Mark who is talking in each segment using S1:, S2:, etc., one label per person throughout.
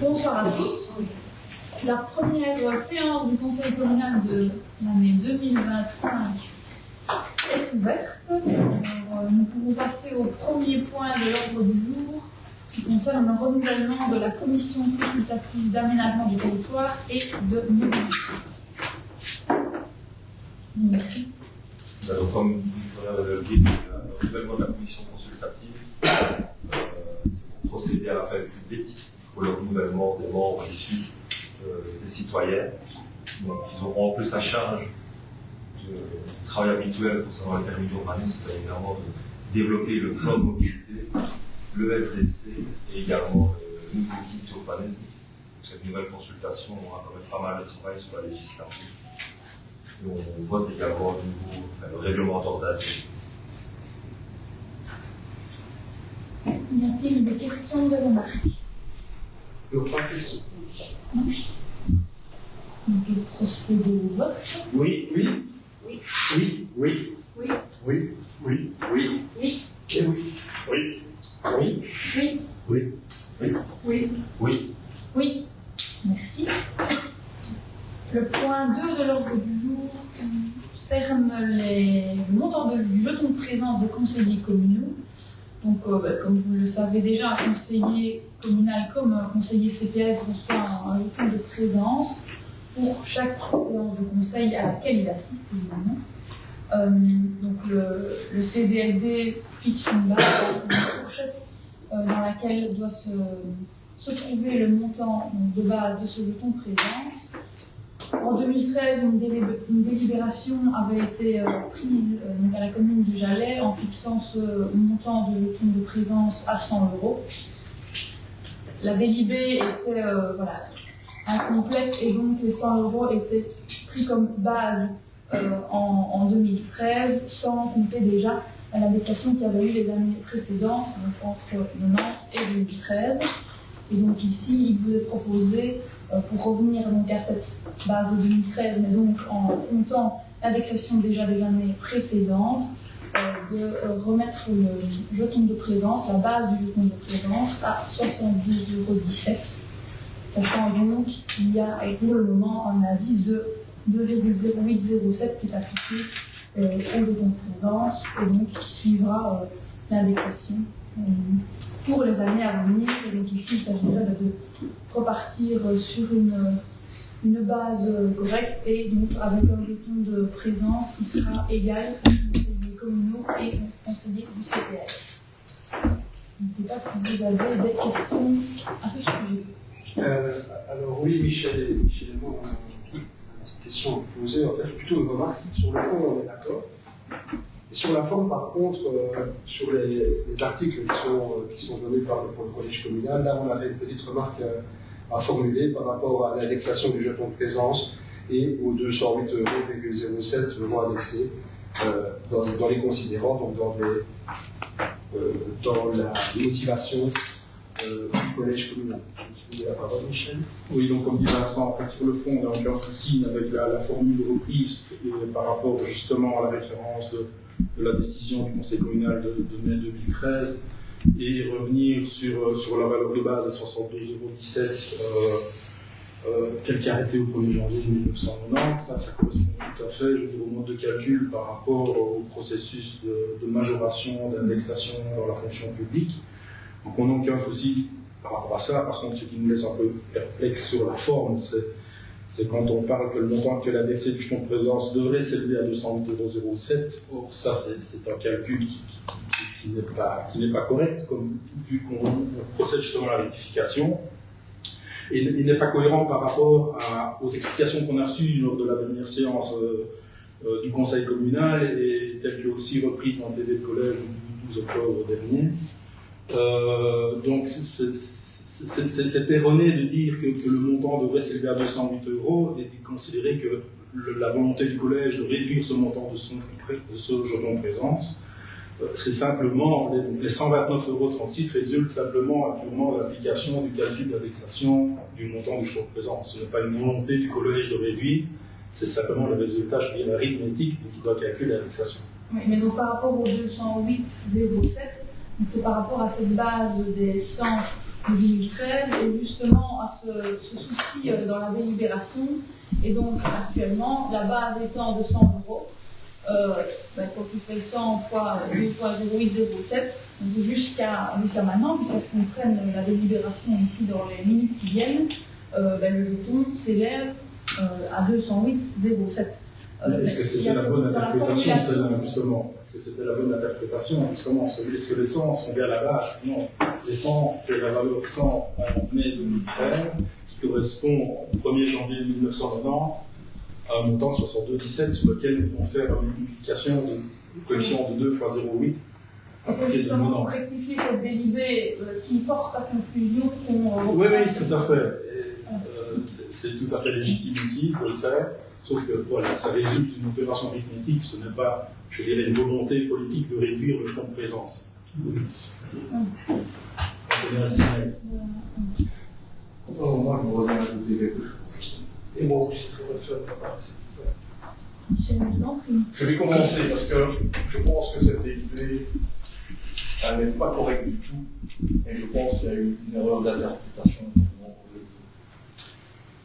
S1: Bonsoir à tous. La première séance du Conseil communal de l'année 2025 est ouverte. Alors, nous pouvons passer au premier point de l'ordre du jour qui concerne le renouvellement de la commission facultative d'aménagement du territoire et de mobilité. Merci.
S2: Alors, comme le guide, le renouvellement de la commission consultative, c'est pour procéder à l'appel public pour le renouvellement des membres issus des citoyens. Donc, ils auront en plus à charge du travail habituel concernant les permis d'urbanisme, évidemment de développer le plan de mobilité, le SDC et également le nouveau guide d'urbanisme. Cette nouvelle consultation aura quand même pas mal de travail sur la législature. Et on vote également le règlement d'ordre.
S1: Y a-t-il des questions, des remarques?
S3: Pas de questions.
S1: Donc, procéder au vote.
S3: Oui. Oui.
S1: Oui.
S3: Oui. Oui.
S1: Oui.
S3: Oui. Oui. Oui.
S1: Oui.
S3: Et oui. Oui. Oui.
S1: Oui.
S3: Oui. Oui.
S1: Oui.
S2: Oui.
S1: Oui. Merci. Le point 2 de l'ordre du jour concerne le montant du jeton de présence des conseillers communaux. Donc, comme vous le savez déjà, un conseiller communal comme un conseiller CPS reçoit un jeton de présence pour chaque séance de conseil à laquelle il assiste, évidemment. Donc, le CDLD fixe une base, une fourchette dans laquelle doit se trouver le montant de base de ce jeton de présence. En 2013, une délibération avait été prise à la commune de Jalais en fixant ce montant de jeton de présence à 100 €. La délibée était incomplète et donc les 100 € étaient pris comme base en 2013 sans compter déjà l'indexation qu'il y avait eu les années précédentes, donc entre 90 et 2013. Et donc ici, il vous est proposé, pour revenir donc à cette base de 2013, mais donc en comptant l'indexation déjà des années précédentes, de remettre le jeton de présence, la base du jeton de présence, à 72,17 €, sachant donc qu'il y a pour le moment un indice de 2,0807 qui est appliqué au jeton de présence, et donc qui suivra l'indexation pour les années à venir. Et donc ici, il s'agirait de repartir sur une base correcte et donc avec un jeton de présence qui sera égal aux conseillers communaux et aux conseillers du CPS. Je ne sais pas si vous avez des questions à ce sujet.
S3: Alors oui, Michel et moi, on a une question à vous poser, en fait plutôt une remarque. Sur le fond, on est d'accord. Et sur la forme, par contre, sur les articles qui sont donnés par le collège communal, là on avait une petite remarque à formuler par rapport à l'indexation du jeton de présence et aux 208,07 € annexés dans les considérants, donc dans la motivation du collège communal. Je vous donne la parole, Michel.
S4: Oui, donc comme dit Vincent, en fait, sur le fond, on n'a aucun souci avec la formule reprise et par rapport justement à la référence de la décision du conseil communal de mai 2013 et revenir sur la valeur de base à 72,17 €, tel qu'arrêté au 1er janvier 1990. Ça correspond tout à fait, je veux dire, au mode de calcul par rapport au processus de majoration, d'indexation dans la fonction publique. Donc on n'a aucun souci par rapport à ça. Par contre, ce qui nous laisse un peu perplexe sur la forme, c'est quand on parle que le montant actuel indexé du jeton de présence devrait s'élever à 208,07 €. Or, ça, c'est un calcul qui n'est pas correct, vu qu'on procède justement à la rectification. Et il n'est pas cohérent par rapport aux explications qu'on a reçues lors de la dernière séance du conseil communal et telles que aussi reprises dans le PV de collège du 12 octobre dernier. Donc, c'est erroné de dire que le montant devrait s'élever à 208 € et de considérer que la volonté du collège de réduire ce montant de ce jeton de présence, c'est simplement, les 129,36 € résultent simplement purement de l'application du calcul d'indexation du montant du jeton de présence. Ce n'est pas une volonté du collège de réduire, c'est simplement le résultat, je dirais, arithmétique qui doit calculer l'indexation.
S1: Oui, mais donc par rapport aux 208,07, donc c'est par rapport à cette base des 100 de 2013 et justement à ce souci dans la délibération. Et donc actuellement, la base étant de 100 €, quand tu fais 100 fois 2 fois 0,807, donc jusqu'à maintenant, jusqu'à ce qu'on prenne la délibération ici dans les minutes qui viennent, le jeton s'élève à 208,07.
S4: Est-ce que c'était la bonne interprétation, celle-là, justement? Est-ce que c'était la bonne interprétation, justement? Est-ce que les 100 sont bien à la base? Non. Les 100, c'est la valeur 100 en mai 2013, qui correspond au 1er janvier 1990 à un montant de 62,17 sur lequel on fait la multiplication de coefficient de 2 fois 0,8.
S1: C'est justement pour rectifier cette délibée qui porte à confusion qu'on...
S4: Oui, tout à fait. C'est tout à fait légitime ici de le faire. Sauf que voilà, ça résulte d'une opération arithmétique, ce n'est pas, je dirais, une volonté politique de réduire le champ de présence.
S5: Moi, je voudrais bien ajouter quelque chose.
S3: Et moi aussi, je voudrais faire ma part.
S5: Je vais commencer parce que je pense que cette délibée, elle n'est pas correcte du tout. Et je pense qu'il y a eu une erreur d'interprétation.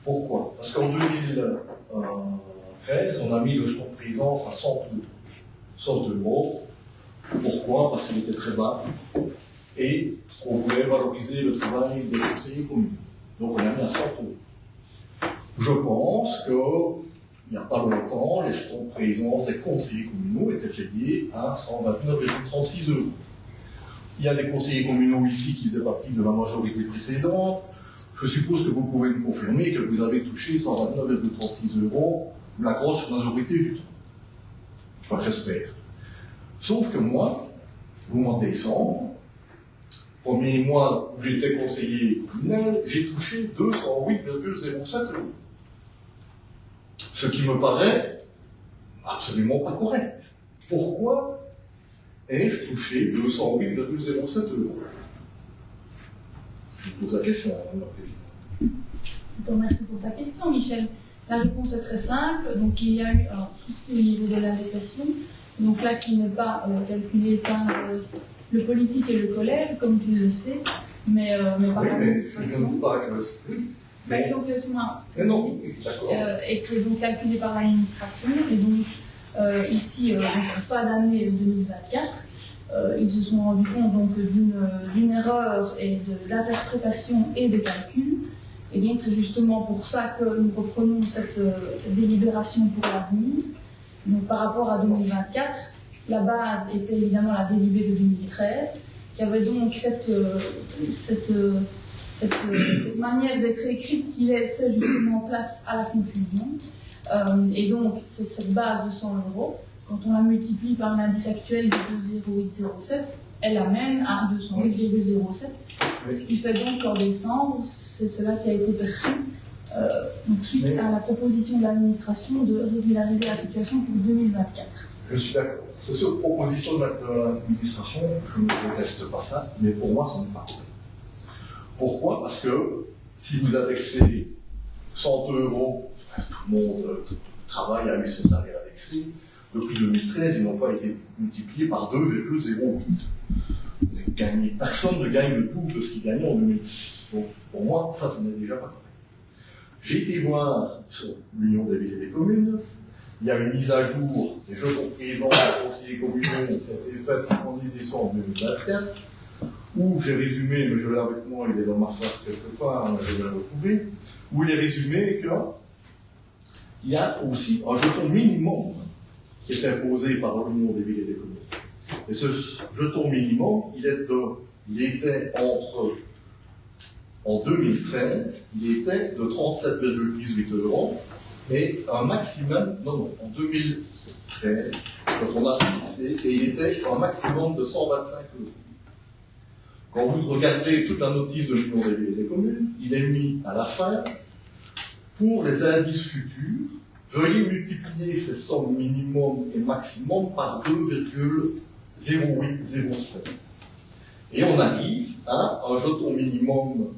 S5: Pourquoi? Parce qu'en 2013, on a mis le champ de présence à 100 €. Pourquoi? Parce qu'il était très bas et on voulait valoriser le travail des conseillers communaux. Donc on a mis à 100 €. Je pense qu'il n'y a pas longtemps, les champs de présence des conseillers communaux étaient payés à 129,36 €. Il y a des conseillers communaux ici qui faisaient partie de la majorité précédente. Je suppose que vous pouvez me confirmer que vous avez touché 129,36 €, la grosse majorité du temps. Enfin, j'espère. Sauf que moi, au mois de décembre, premier mois où j'étais conseiller communal, j'ai touché 208,07 €. Ce qui me paraît absolument pas correct. Pourquoi ai-je touché 208,07 €? Je vous pose la question, Madame la Présidente.
S1: Je te remercie pour ta question, Michel. La réponse est très simple. Donc, il y a eu un souci au niveau de l'indexation. Donc là, qui n'est pas calculé par le politique et le collège, comme tu le sais, mais par l'administration.
S5: Je ne pas que oui.
S1: Mais donc, laisse-moi.
S5: Non, d'accord.
S1: Et qui est donc calculé par l'administration. Et donc, ici, en fin d'année 2024, ils se sont rendus compte donc d'une erreur d'interprétation et de calcul. Et donc c'est justement pour ça que nous reprenons cette délibération pour l'avenir. Donc par rapport à 2024, la base était évidemment la délibée de 2013, qui avait donc cette manière d'être écrite qui laissait justement place à la confusion. Et donc c'est cette base de 100 €. Quand on la multiplie par l'indice actuel de 2,0807, elle amène à 208,07. Ce qui fait donc qu'en décembre, c'est cela qui a été perçu, donc suite à la proposition de l'administration de régulariser la situation pour 2024.
S5: Je suis d'accord. C'est sur proposition de l'administration, je ne conteste pas ça, mais pour moi, ça n'est pas correct. Pourquoi? Parce que si vous indexez 100 €, tout le monde, tout le travail a eu ses salaires indexés. Depuis 2013, ils n'ont pas été multipliés par 2,08. Personne ne gagne le double de ce qu'il gagnait en 2010. Donc, pour moi, ça n'est déjà pas correct. J'ai été voir sur l'Union des villes et des communes. Il y a une mise à jour des jetons présents des conseillers communaux qui a été faite le 1er décembre 2024, où j'ai résumé, mais je l'ai avec moi, il est dans ma phrase quelque part, je vais le retrouver, où il est résumé qu'il y a aussi un jeton minimum qui est imposé par l'Union des villes et des communes. Et ce jeton minimum, il était en 2013, il était de 37,18 € et un maximum, en 2013, quand on a fixé, et il était un maximum de 125 €. Quand vous regardez toute la notice de l'Union des villes et des communes, il est mis à la fin, pour les indices futurs, veuillez multiplier ces sommes minimum et maximum par 2,0807. Et on arrive à un jeton minimum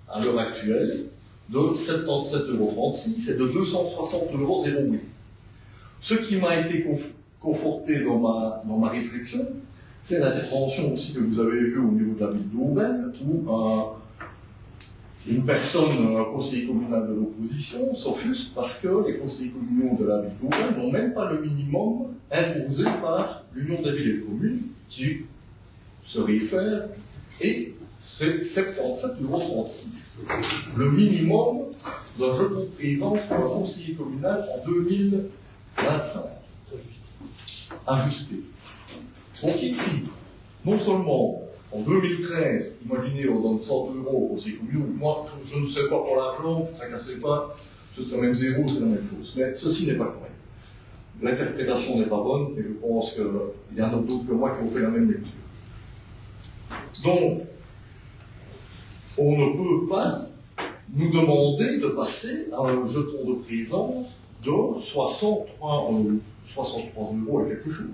S5: à l'heure actuelle de 77,36 € et de 260,08 €. Ce qui m'a été conforté dans ma réflexion, c'est l'intervention aussi que vous avez vue au niveau de la ville d'Aubaine, où une personne, un conseiller communal de l'opposition, s'offusque parce que les conseillers communaux de la ville d'Aubaine n'ont même pas le minimum imposé par l'Union des villes et des communes, qui se réfère, et c'est 77,36 €. Le minimum d'un jeton de présence pour un conseiller communal en 2025. Ajusté. Donc ici, non seulement en 2013, imaginez, on donne 100 € au conseil communal, moi je ne sais pas pour l'argent, ne tracassez pas, c'est même zéro, c'est la même chose. Mais ceci n'est pas correct. L'interprétation n'est pas bonne, et je pense qu'il y en a d'autres que moi qui ont fait la même lecture. Donc, on ne peut pas nous demander de passer à un jeton de présence de 63 € et quelque chose,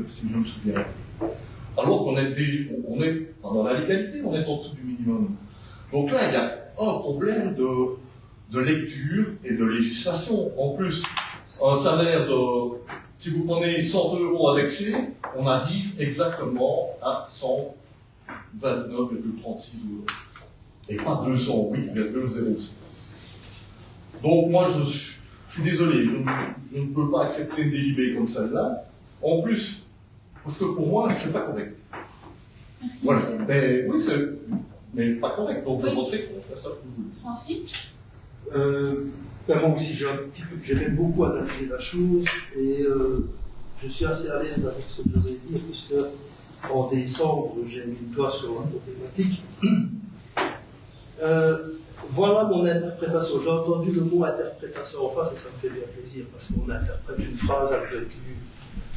S5: si je me souviens. Alors qu'on est dans la légalité, on est en dessous du minimum. Donc là, il y a un problème de lecture et de législation. En plus, un salaire si vous prenez 100 € indexés, on arrive exactement à 129,36 € et pas 208,06. Donc moi, je suis désolé, je ne peux pas accepter une délibérée comme celle-là. En plus, parce que pour moi, c'est pas correct.
S1: Merci.
S5: Voilà. Mais oui, mais pas correct. Donc je voterai contre ça.
S1: Francis?
S3: Moi aussi, j'aime beaucoup analyser la chose et je suis assez à l'aise avec ce que je vais dire, puisque en décembre, j'ai mis le doigt sur la problématique. Voilà mon interprétation. J'ai entendu le mot interprétation en face et ça me fait bien plaisir parce qu'on interprète une phrase avec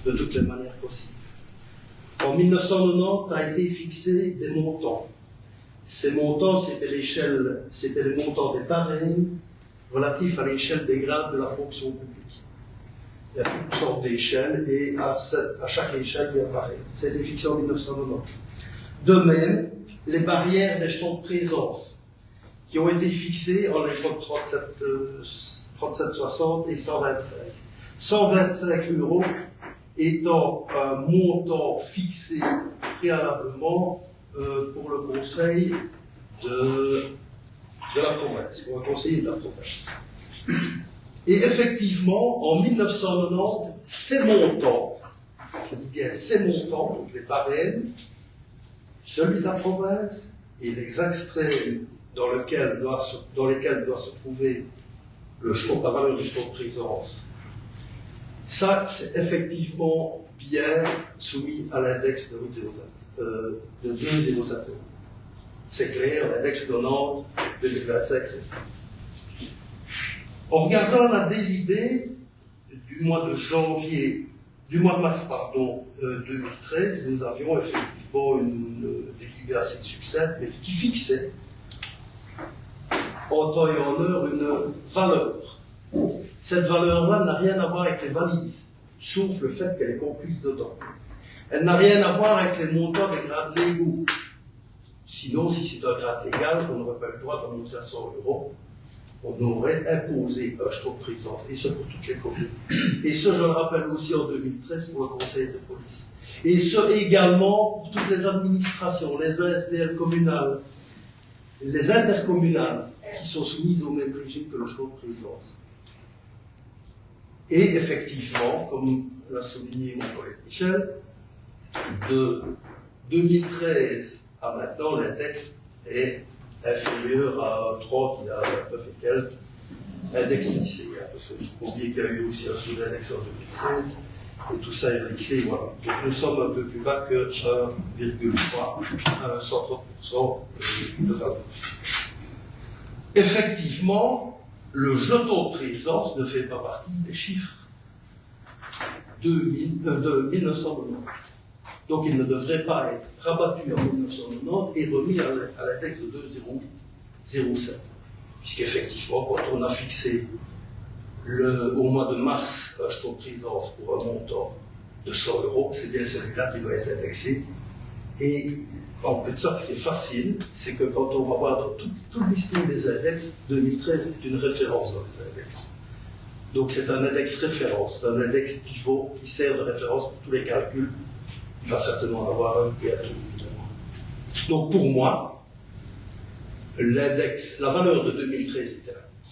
S3: de toutes les manières possibles. En 1990 a été fixé des montants. Ces montants, c'était les montants des barèmes relatifs à l'échelle des grades de la fonction publique. Il y a toutes sortes d'échelles et à chaque échelle, il y a un barème. C'était fixé en 1990. De même, les barrières des jetons de présence qui ont été fixées en l'époque 37,60 et 125. 125 € étant un montant fixé préalablement pour le conseil de la province, pour un conseiller de la province. Et effectivement, en 1990, ces montants, je dis bien ces montants, donc les barèmes, celui de la province et les extrêmes dans lesquels doit se trouver la valeur du jeton de présence, ça, c'est effectivement bien soumis à l'index de 2,07 €. C'est clair, l'index de Nantes 2025, c'est ça. En regardant la délibée du mois de mars, 2013, nous avions effectivement une délibée assez succincte, mais qui fixait en temps et en heure une valeur. Cette valeur-là n'a rien à voir avec les valises, sauf le fait qu'elle est comprise dedans. Elle n'a rien à voir avec les montants des grades légaux. Sinon, si c'est un grade légal, on n'aurait pas le droit de monter à 100 €. On aurait imposé un jeton de présence, et ce pour toutes les communes. Et ce, je le rappelle aussi en 2013 pour le conseil de police. Et ce également pour toutes les administrations, les ASBL communales, les intercommunales, qui sont soumises au même régime que le jeton de présence. Et effectivement, comme l'a souligné mon collègue Michel, de 2013 à maintenant, l'index est inférieur à 30, il y a 29 et quelques index lissés. Parce qu'il faut oublier qu'il y a eu aussi un sous-index en 2016, et tout ça est lissé, voilà. Donc nous sommes un peu plus bas que 1,3 à 130% de valeur. Effectivement, le jeton de présence ne fait pas partie des chiffres de 1990. Donc il ne devrait pas être rabattu en 1990 et remis à l'index de 2,007. Puisqu'effectivement, quand on a fixé au mois de mars un jeton de présence pour un montant de 100 €, c'est bien celui-là qui doit être indexé. Et
S6: En fait, ça, ce qui est facile, c'est que quand on va voir dans tout le listing des index, 2013 est une référence dans les index. Donc c'est un index référence, c'est un index pivot qui sert de référence pour tous les calculs. Il va certainement en avoir un PA2, évidemment. Donc pour moi, l'index, la valeur de 2013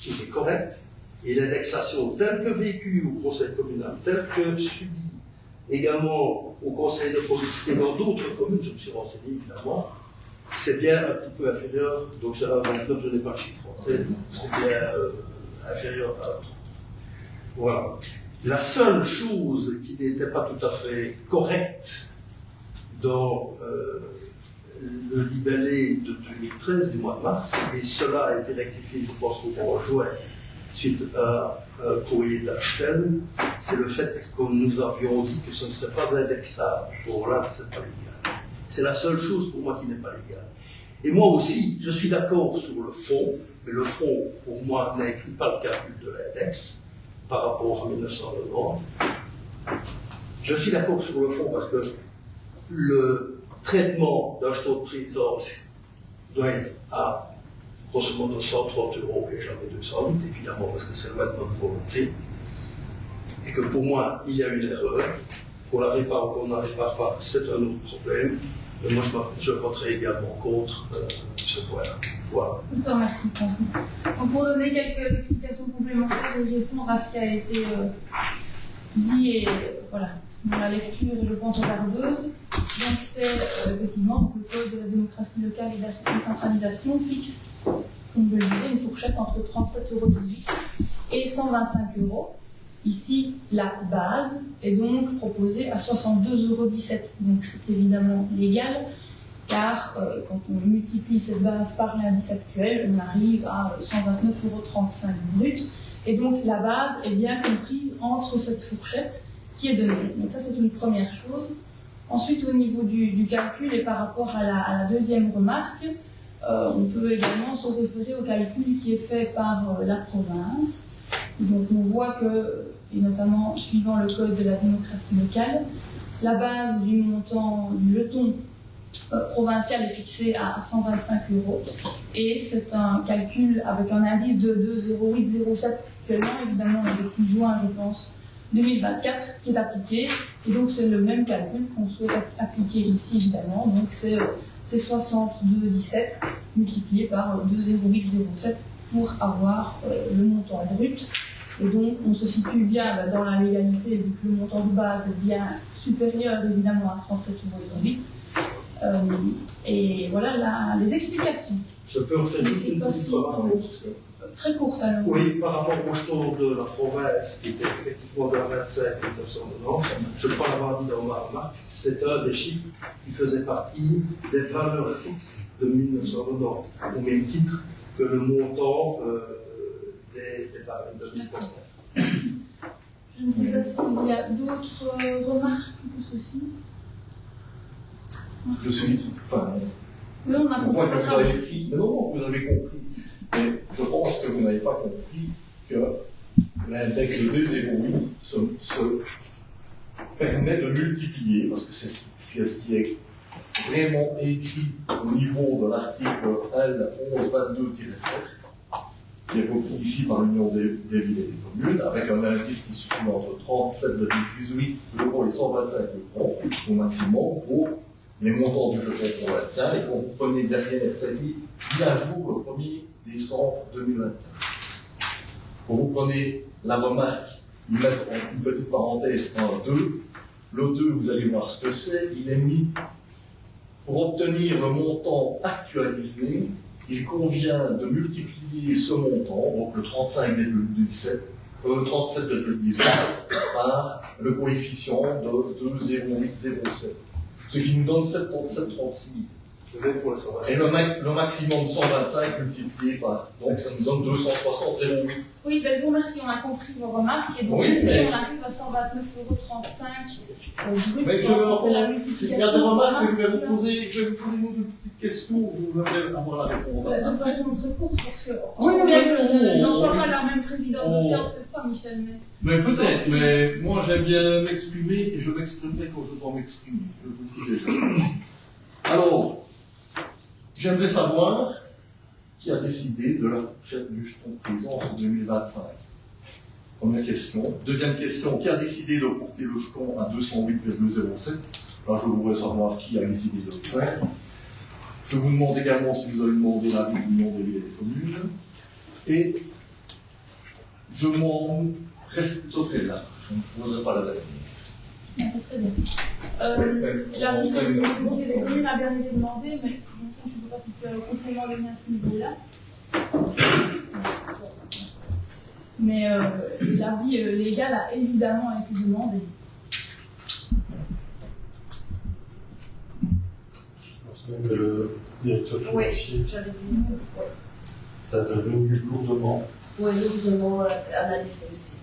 S6: était correcte, et l'indexation telle que vécue au conseil communal, telle que subie également au conseil de police et dans d'autres communes, je me suis renseigné évidemment, c'est bien un petit peu inférieur, donc c'est à 29, je n'ai pas le chiffre, c'est bien inférieur à 30. Voilà. La seule chose qui n'était pas tout à fait correcte dans le libellé de 2013, du mois de mars, et cela a été rectifié, je pense, au mois de juin, suite à un courrier d'Achtel, c'est le fait que nous avions dit que ce ne serait pas indexable. Bon, là, c'est pas légal. C'est la seule chose pour moi qui n'est pas légale. Et moi aussi, je suis d'accord sur le fond, mais le fond, pour moi, n'inclut pas le calcul de l'index par rapport à 1990. Je suis d'accord sur le fond parce que le traitement d'un taux de présence doit être à grosso modo 130 € et jamais 200, évidemment parce que c'est loin de notre volonté, et que pour moi il y a une erreur, qu'on la répare ou qu'on ne la répare pas, c'est un autre problème, mais moi je voterai également contre ce point-là. Voilà.
S1: Je te remercie, Francis. Donc pour donner quelques explications complémentaires et répondre à ce qui a été dit et voilà, dans la lecture et je pense tardeuse, donc c'est effectivement donc, le code de la démocratie locale et de la décentralisation fixe, comme je le disais, une fourchette entre 37,18 € et 125 €. Ici, la base est donc proposée à 62,17 €. Donc c'est évidemment légal, car quand on multiplie cette base par l'indice actuel, on arrive à 129,35 € brut. Et donc la base est bien comprise entre cette fourchette qui est donnée. Donc ça, c'est une première chose. Ensuite, au niveau du calcul et par rapport à la deuxième remarque, on peut également se référer au calcul qui est fait par la province. Donc on voit que, et notamment suivant le code de la démocratie locale, la base du montant du jeton provincial est fixée à 125 € et c'est un calcul avec un indice de 2,0807 actuellement, évidemment depuis juin je pense 2024 qui est appliqué, et donc c'est le même calcul qu'on souhaite appliquer ici évidemment, donc c'est 62,17 multiplié par 2,0807 pour avoir le montant brut. Et donc on se situe bien dans la légalité vu que le montant de base est bien supérieur évidemment à 37,08 €. Et voilà les explications.
S6: Je peux en faire une petite remarque. Très courte alors. Oui, par rapport au jeton de la province, qui était effectivement de 25 1990, je crois l'avoir dit dans ma remarque, c'est un des chiffres qui faisait partie des valeurs fixes de 1990, au même titre que le montant des barèmes de 2019.
S1: Merci. Je ne sais pas s'il y a d'autres remarques pour ceci.
S5: Je suis. Enfin,
S1: oui, on a compris.
S5: Vous avez écrit. Non, vous avez compris. Mais je pense que vous n'avez pas compris que l'index de 2,08 se permet de multiplier, parce que c'est ce qui est vraiment écrit au niveau de l'article L1122-7, qui est repris ici par l'Union des villes et des communes, avec un indice qui se trouve entre 37,18 € et 125 € au maximum pour les montants du jeton provincial, et quand vous prenez derrière cette ligne, mis à jour le 1er décembre 2024. Quand vous prenez la remarque, ils mettent une petite parenthèse, un 2, le 2, vous allez voir ce que c'est, il est mis pour obtenir le montant actualisé, il convient de multiplier ce montant, donc le 37,18, par le coefficient de 2,0807. Ce qui nous donne 77,36. Et le maximum 125 multiplié par. Donc ça nous donne 260,08.
S1: Oui, ben, je vous remercie, on a compris vos remarques. Et donc
S5: oui,
S1: ici, on arrive à 129,35 €
S5: mais il y a des remarques que je vais vous poser, une petite question, vous allez avoir la réponse.
S1: De façon très courte, parce que
S5: oui,
S1: n'emploie pas la même présidente de séance que toi, Michel.
S5: Mais peut-être, mais moi j'aime bien m'exprimer et je m'exprimerai quand je dois m'exprimer. Je vous le dis déjà. Alors, J'aimerais savoir qui a décidé de la fourchette du jeton de présence en 2025. Première question. Deuxième question, qui a décidé de porter le jeton à 208,07? Là, je voudrais savoir qui a décidé de le faire. Je vous demande également si vous avez demandé l'avis de l'Union des villes et des communes. Et je m'en resterai là. Je ne poserai pas la dernière.
S1: Très bien. La mise des communes a bien été demandée, mais je ne sais pas si tu as un complément donné à ce niveau-là. Mais l'avis légal a évidemment été demandé.
S7: Je pense même que le directeur financier est intervenu lourdement.
S8: Oui, lourdement analysé aussi.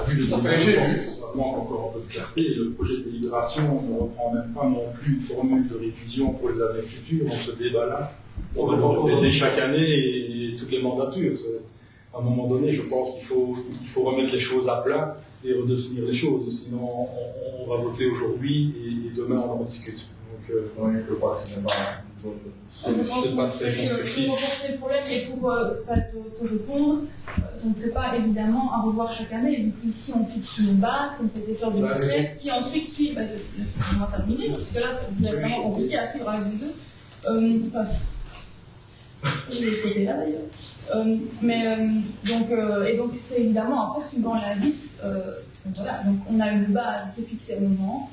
S4: Vu le débat, je pense que ça manque encore un peu de clarté. Le projet de délibération ne reprend même pas non plus une formule de révision pour les années futures. Donc ce débat-là, on va le répéter chaque année et toutes les mandatures. À un moment donné, je pense qu'il faut remettre les choses à plat et redéfinir les choses. Sinon, on va voter aujourd'hui et demain, on en discute. Donc,
S5: oui, je crois que ce n'est pas
S4: c'est pas très constructif.
S1: Pour rencontrer le problème et pour te répondre, ce ne serait pas évidemment à revoir chaque année, vu qu'ici on fixe une base, comme c'était fait en 2013, qui ensuite suit, on va terminer, parce que là, c'est vraiment compliqué à suivre avec vous deux. De ce côté-là d'ailleurs. Donc c'est évidemment après suivant l'indice, voilà, donc on a une base qui est fixée au moment,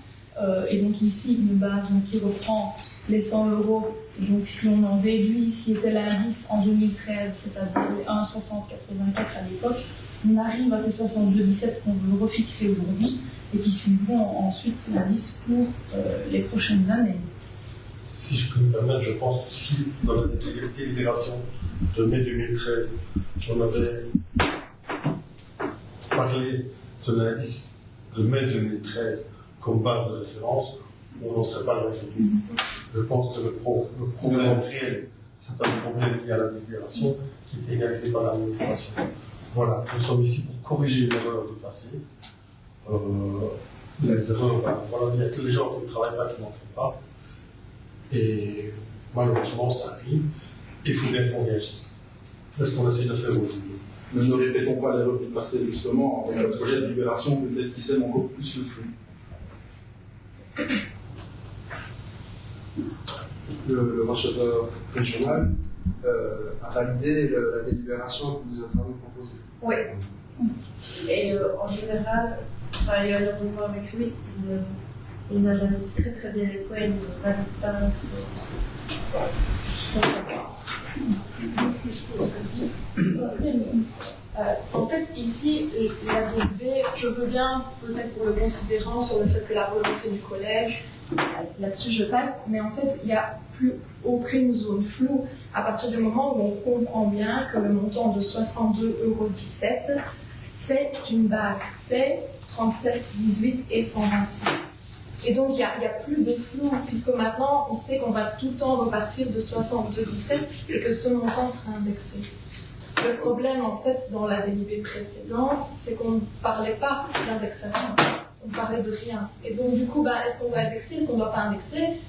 S1: et donc ici une base donc, qui reprend les 100 €, donc si on en déduit ce qui était l'indice en 2013, c'est-à-dire les 1,6084 à l'époque, on arrive à ces 62,17 qu'on veut refixer aujourd'hui et qui suivront ensuite l'indice pour les prochaines années.
S7: Si je peux me permettre, je pense aussi, dans la délibération de mai 2013, on avait parlé de l'indice de mai 2013 comme base de référence, on n'en serait pas là aujourd'hui. Je pense que le problème réel, c'est un problème lié à la délibération qui est égalisé par l'administration. Voilà, nous sommes ici pour corriger l'erreur du passé. Les erreurs, voilà, il y a que les gens qui ne travaillent pas qui n'en font pas. Et malheureusement, ça arrive. Il faut bien qu'on réagisse. C'est ce qu'on essaie de faire aujourd'hui.
S4: Mais ne répétons pas l'erreur du passé, justement. Avec le projet de libération, peut-être qu'il sème encore plus le flux.
S3: Le receveur régional a validé la délibération que vous êtes en train de proposer.
S8: Oui. Et en général, il y a un revoir avec lui. Il analyse très très bien les points, il ne valide pas son passage.
S1: En fait, ici, la DB, je veux bien, peut-être pour le considérant sur le fait que la volonté du collège, là-dessus je passe, mais en fait, il n'y a plus aucune zone floue à partir du moment où on comprend bien que le montant de 62,17 €, c'est une base, c'est 37, 18 et 125. Et donc, il n'y a plus de flou, puisque maintenant, on sait qu'on va tout le temps repartir de 62,17 et que ce montant sera indexé. Le problème, en fait, dans la délibérée précédente, c'est qu'on ne parlait pas d'indexation, on parlait de rien. Et donc, du coup, est-ce qu'on doit indexer, est-ce qu'on ne doit pas indexer?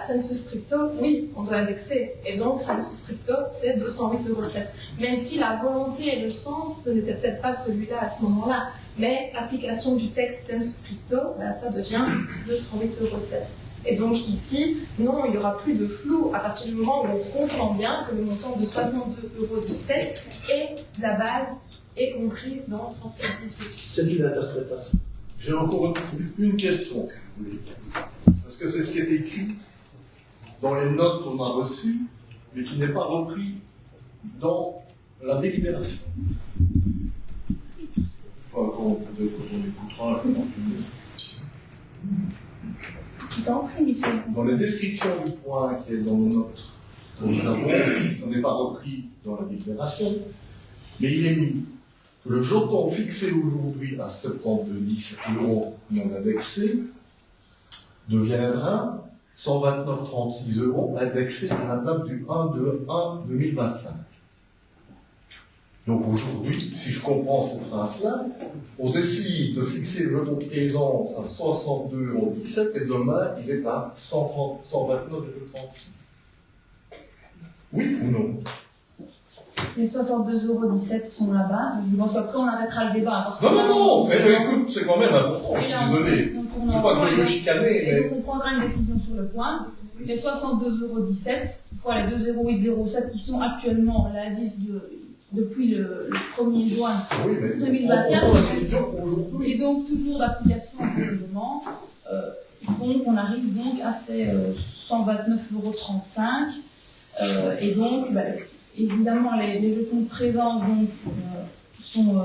S1: Sensu stricto, oui, on doit indexer. Et donc, sensu stricto, c'est 208,07 €. Même si la volonté et le sens, ce n'était peut-être pas celui-là à ce moment-là. Mais l'application du texte sensu stricto, ça devient 208,07 €. Et donc ici, non, il n'y aura plus de flou à partir du moment où on comprend bien que le montant de 62,17 € et la base est comprise dans 37,18.
S6: C'est une interprétation.
S5: J'ai encore une question, si vous voulez. Parce que c'est ce qui est écrit dans les notes qu'on a reçues, mais qui n'est pas repris dans la délibération. Quand on écoutera, je vais dans la description du point qui est dans nos notes, on n'est pas repris dans la délibération, mais il est mis que le jeton fixé aujourd'hui à 72,10 € non indexé deviendra 129,36 € indexé à la date du 1/1/2025. Donc aujourd'hui, si je comprends cette phrase-là, on décide de fixer le jeton de présence à 62,17 € et demain, il est à 129,36 €. Oui ou non?
S1: Les 62,17 € sont la base. Je pense qu'après, on arrêtera le débat.
S5: Non, mais écoute, c'est quand même important. Je suis désolé.
S1: On
S5: Je
S1: tourne
S5: ne
S1: en
S5: dis pas que
S1: rond,
S5: je veux le chicaner,
S1: et
S5: mais.
S1: donc, on prendra une décision sur le point. Les 62,17 € fois les 2,0807 qui sont actuellement à l'indice depuis le 1er juin
S5: Oui, mais
S1: 2024.
S5: on prend la décision pour aujourd'hui.
S1: Et donc, toujours d'application au règlement, font qu'on arrive donc à ces 129,35 €. Et donc, évidemment, les jetons de présence donc, sont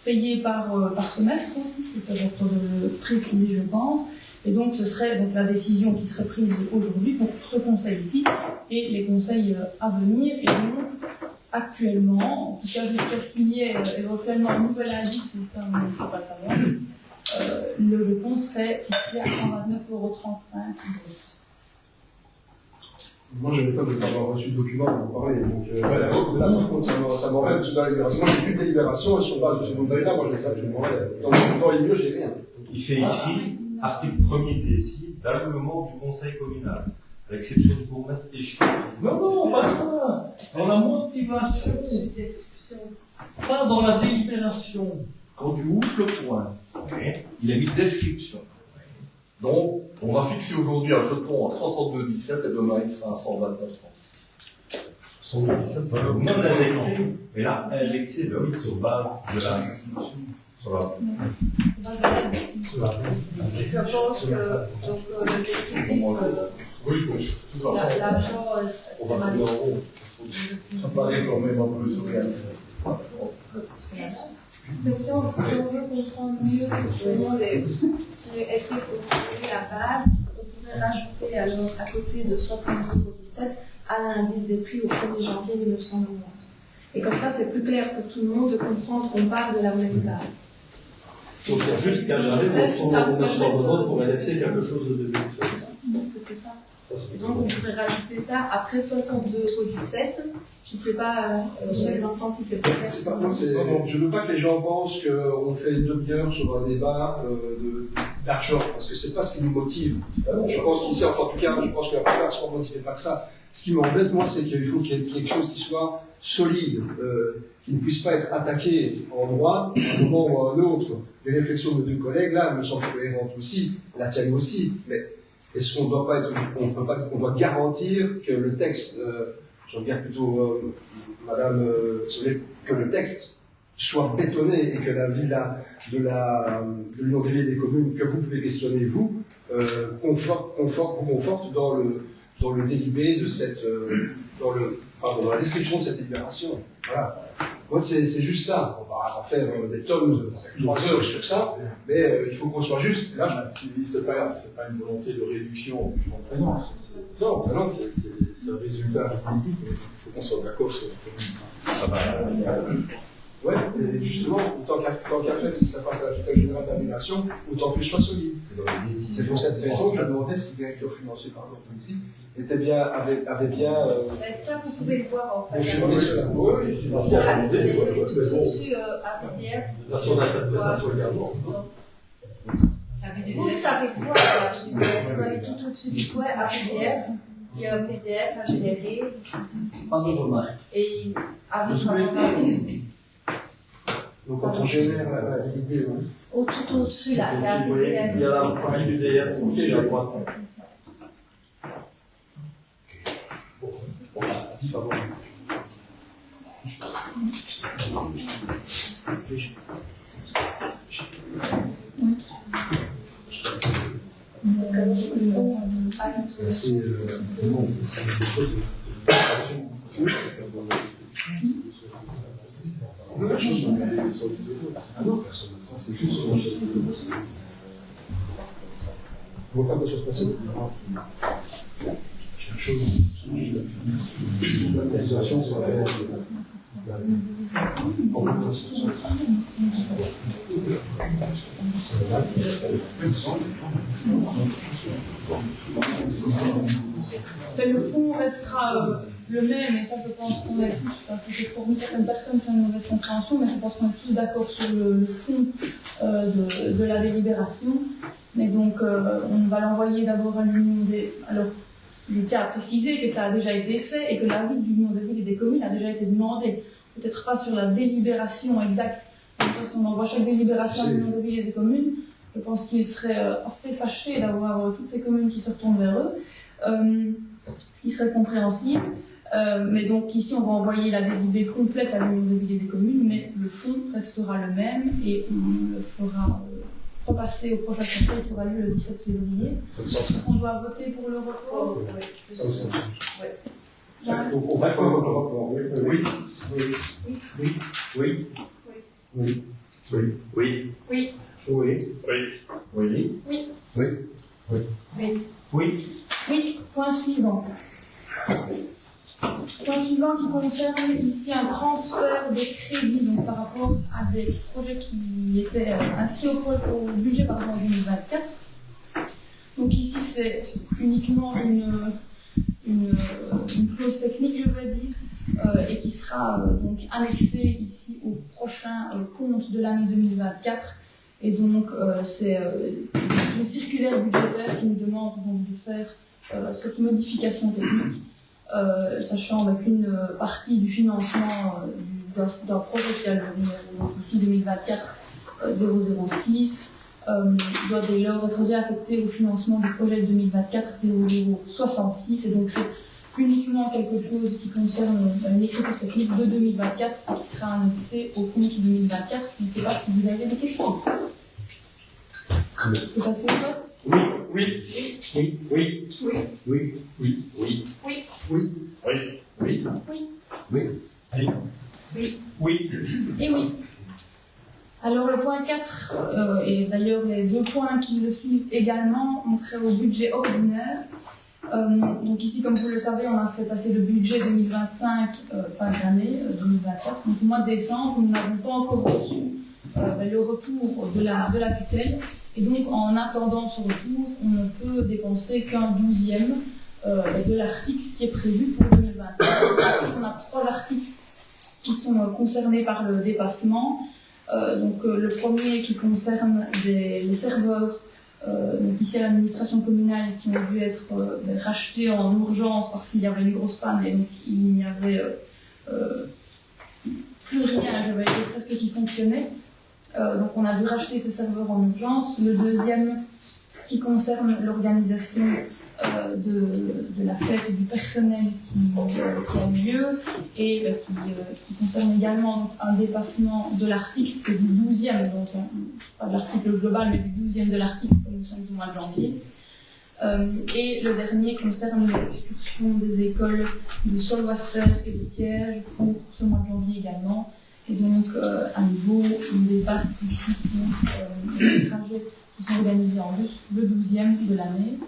S1: payés par semestre aussi, c'est important de le préciser, je pense. Et donc, ce serait donc la décision qui serait prise aujourd'hui pour ce conseil-ci et les conseils à venir. Et donc, actuellement, en tout cas jusqu'à ce qu'il y ait éventuellement un nouvel indice, mais ça on ne peut pas savoir, le jeton serait fixé à 129,35 €.
S3: Moi, je m'étonne de ne pas avoir reçu le document pour en parler. Donc, là, par contre, ça m'embête sur la délibération. Moi, j'ai plus de délibération, et sur base de ce document-là, moi, je les sais absolument rien. Dans les lieux, j'ai rien.
S2: Il fait écrit, article 1er DSI, d'ajournement du conseil communal, à l'exception du bourgmestre et chef.
S5: Non, pas ça. Dans la motivation, pas dans la délibération. Quand tu ouvres le point, il a mis description. Donc, on va fixer aujourd'hui un jeton à 62,17 € et demain il sera à 129,36 €.
S7: 117, voilà.
S2: Non indexé, mais là, indexé, oui, sur base de la. Sur la.
S8: Je pense que donc, le descriptif,
S5: Oui, de toute façon,
S8: l'argent,
S5: on
S8: c'est
S5: va tourner en rond. Ça paraît quand même un peu surréaliste.
S8: Mais si on veut comprendre mieux justement essayer de considérer la base, on pourrait rajouter alors à côté de 62,17 € à l'indice des prix au 1er janvier 1990. Et comme ça, c'est plus clair pour tout le monde de comprendre qu'on parle de la même base.
S6: Donc il y a juste qu'à jamais pour 1990 pour indexer quelque chose de 2013.
S8: Parce que c'est ça. Et donc on pourrait rajouter ça après 62,17 €. Je ne sais pas, Michel Vincent, si c'est clair.
S3: Je ne veux pas que les gens pensent qu'on fait une demi-heure sur un débat d'argent, parce que c'est pas ce qui nous motive. Je pense qu'ici, enfin, en tout cas, je pense que la plupart ne sont motivés pas que ça. Ce qui m'embête, moi, c'est qu'il faut qu'il y ait quelque chose qui soit solide, qui ne puisse pas être attaqué en droit à un moment ou à un autre. Les réflexions de nos deux collègues, là, me semblent cohérentes aussi, la tienne aussi. Mais est-ce qu'on doit pas être, on doit garantir que le texte, je regarde plutôt Madame Solé, que le texte soit bétonné et que la ville de l'Union des villes et des communes, que vous pouvez questionner vous, vous conforte dans le délibé de cette, dans la description de cette délibération. Voilà. Moi, c'est juste ça. On va en faire des tonnes, 3 heures sur ça, mais il faut qu'on soit juste. Là,
S4: C'est pas une volonté de réduction du fonds de présence. Non, c'est un résultat politique, mais il faut qu'on soit d'accord sur
S3: ouais, et justement, tant qu'à faire, si ça passe à la tutelle générale d'annulation, autant que je sois solide. C'est pour cette raison que je me demandais si le directeur financier par exemple politique avait bien.
S8: Ça, vous pouvez le voir en fait.
S3: confirmé cela. Oui,
S8: Il y a reçu un PDF.
S6: La son interprétation également.
S8: Vous savez voir, il faut aller tout au-dessus du point, un PDF. Il y a un PDF à générer.
S5: Pas de remarque.
S8: Et avec un
S3: Donc quand on génère l'idée,
S8: tout au-dessus là, il y a un
S6: Vous voyez,
S8: PDF.
S6: il y a la partie du DF qui est à droite.
S3: c'est on ne voit pas quoi se passer. L'organisation sur la
S1: Mais le fond restera le même, et ça je pense qu'on est tous, enfin, peut-être pour certaines personnes qui ont une mauvaise compréhension, mais je pense qu'on est tous d'accord sur le fond de la délibération. Mais donc on va l'envoyer d'abord à l'Union des... Alors, je tiens à préciser que ça a déjà été fait et que l'avis de l'Union des villes et des communes a déjà été demandé. Peut-être pas sur la délibération exacte. Si on envoie chaque délibération à l'Union des villes et des communes, je pense qu'ils seraient assez fâchés d'avoir toutes ces communes qui se retournent vers eux, ce qui serait compréhensible. Mais donc ici, on va envoyer la délibée complète à l'Union des villes et des communes, mais le fond restera le même et on le fera repasser au prochain conseil qui aura lieu le 17 février. On doit voter pour le report.
S3: On va pour le report. Oui. Oui. Oui. Oui. Oui. Oui. Oui.
S1: Oui.
S3: Oui.
S5: Oui.
S1: Oui.
S7: Oui.
S1: Oui.
S3: Oui.
S1: Oui. Point suivant. Point suivant qui concerne ici un transfert de crédit donc par rapport à des projets qui étaient inscrits au budget en 2024. Donc ici c'est uniquement une clause technique, je vais dire, et qui sera donc annexée ici au prochain compte de l'année 2024. Et donc c'est une circulaire budgétaire qui nous demande donc de faire cette modification technique. Sachant qu'une partie du financement d'un projet qui a le numéro ici 2024-006 doit dès lors être réaffecté au financement du projet 2024-0066 et donc c'est uniquement quelque chose qui concerne une écriture technique de 2024 et qui sera annexé au compte 2024. Je ne sais pas si vous avez des questions. Je peux passer au vote?
S3: Oui. Oui. Oui. Oui. Oui. Oui. Oui.
S1: Oui.
S3: Oui.
S5: Oui.
S3: Oui.
S1: Oui.
S3: Oui.
S1: Oui.
S3: Oui.
S1: Et oui. Alors le point 4, et d'ailleurs les deux points qui le suivent également, ont trait au budget ordinaire. Donc ici, comme vous le savez, on a fait passer le budget 2025 fin d'année 2024. Donc au mois de décembre, nous n'avons pas encore reçu le retour de la tutelle. Et donc en attendant ce retour, on ne peut dépenser qu'un 12e de l'article qui est prévu pour 2024. On a 3 articles qui sont concernés par le dépassement. Donc le premier qui concerne les serveurs, donc ici à l'administration communale, qui ont dû être rachetés en urgence parce qu'il y avait une grosse panne et donc il n'y avait plus rien, je vais dire presque qui fonctionnait. Donc on a dû racheter ces serveurs en urgence. Le deuxième qui concerne l'organisation de la fête du personnel qui a eu lieu et qui concerne également un dépassement de l'article du 12e, donc pas de l'article global mais du 12e de l'article que nous sommes au mois de janvier. Et le dernier concerne les excursions des écoles de Solwasser et de Thiège pour ce mois de janvier également. Et donc, à nouveau, on dépasse ici les trajets qui sont organisés en bus le 12e de l'année.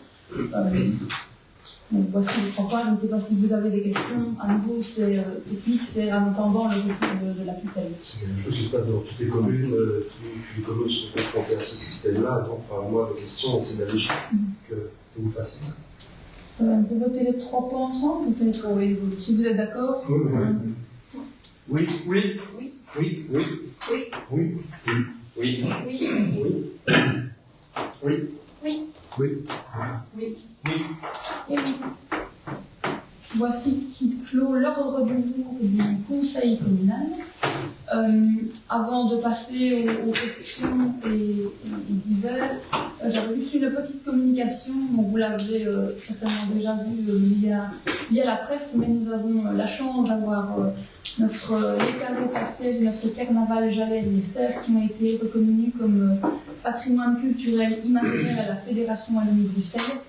S1: Donc voici les 3 points. Je ne sais pas si vous avez des questions. À nouveau, c'est technique, c'est en attendant le retour de la tutelle.
S3: C'est une chose qui se passe dans toutes les communes. Toutes les communes sont confrontées à ce système-là. Donc, moi, la question, c'est la logique que vous fassiez ça.
S1: On peut voter les 3 points ensemble, peut-être, si vous êtes d'accord.
S3: Oui. Oui. Oui. Oui. Oui. Oui. Oui.
S1: Oui.
S3: Oui. Oui.
S1: Oui.
S3: Oui.
S1: Oui.
S3: Oui.
S1: Et oui. Voici qui clôt l'ordre du jour du conseil communal. Avant de passer aux questions et divers, j'avais juste une petite communication. Bon, vous l'avez certainement déjà vu via la presse, mais nous avons la chance d'avoir notre l'écart des Sartèges et notre carnaval Jalais et Esther qui ont été reconnus comme patrimoine culturel immatériel à la Fédération Wallonie-Bruxelles.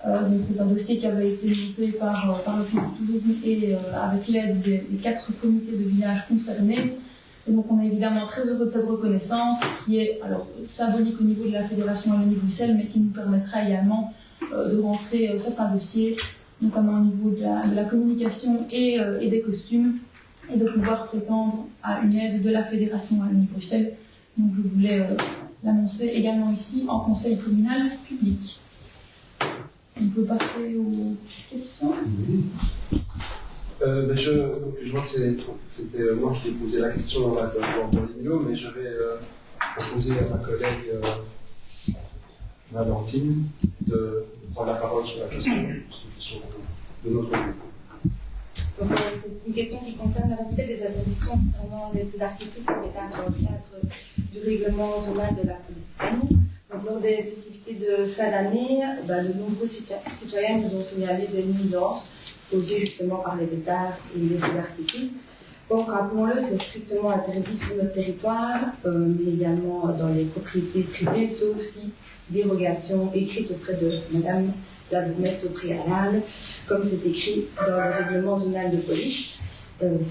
S1: Donc c'est un dossier qui avait été monté par le tourisme et avec l'aide des 4 comités de village concernés. Et donc on est évidemment très heureux de cette reconnaissance qui est alors symbolique au niveau de la Fédération Wallonie-Bruxelles mais qui nous permettra également de rentrer certains dossiers, notamment au niveau de la communication et des costumes, et de pouvoir prétendre à une aide de la Fédération Wallonie-Bruxelles. Donc je voulais l'annoncer également ici en conseil communal public. On peut passer aux questions.
S3: Je vois que c'était moi qui ai posé la question dans l'immunolo, mais je vais proposer à ma collègue Valentine de prendre la parole sur la question de notre groupe.
S8: C'est une question qui concerne le respect des interdictions concernant les feux d'artifice qui est dans le cadre du règlement zonal de la police canine. Donc, lors des festivités de fin d'année, de nombreux citoyens nous ont signalé des nuisances causées justement par les pétards et les feux d'artifice. Donc, rappelons-le, c'est strictement interdit sur notre territoire, mais également dans les propriétés privées, sauf si dérogation écrite auprès de Madame la bourgmestre au préalable, comme c'est écrit dans le règlement zonal de police.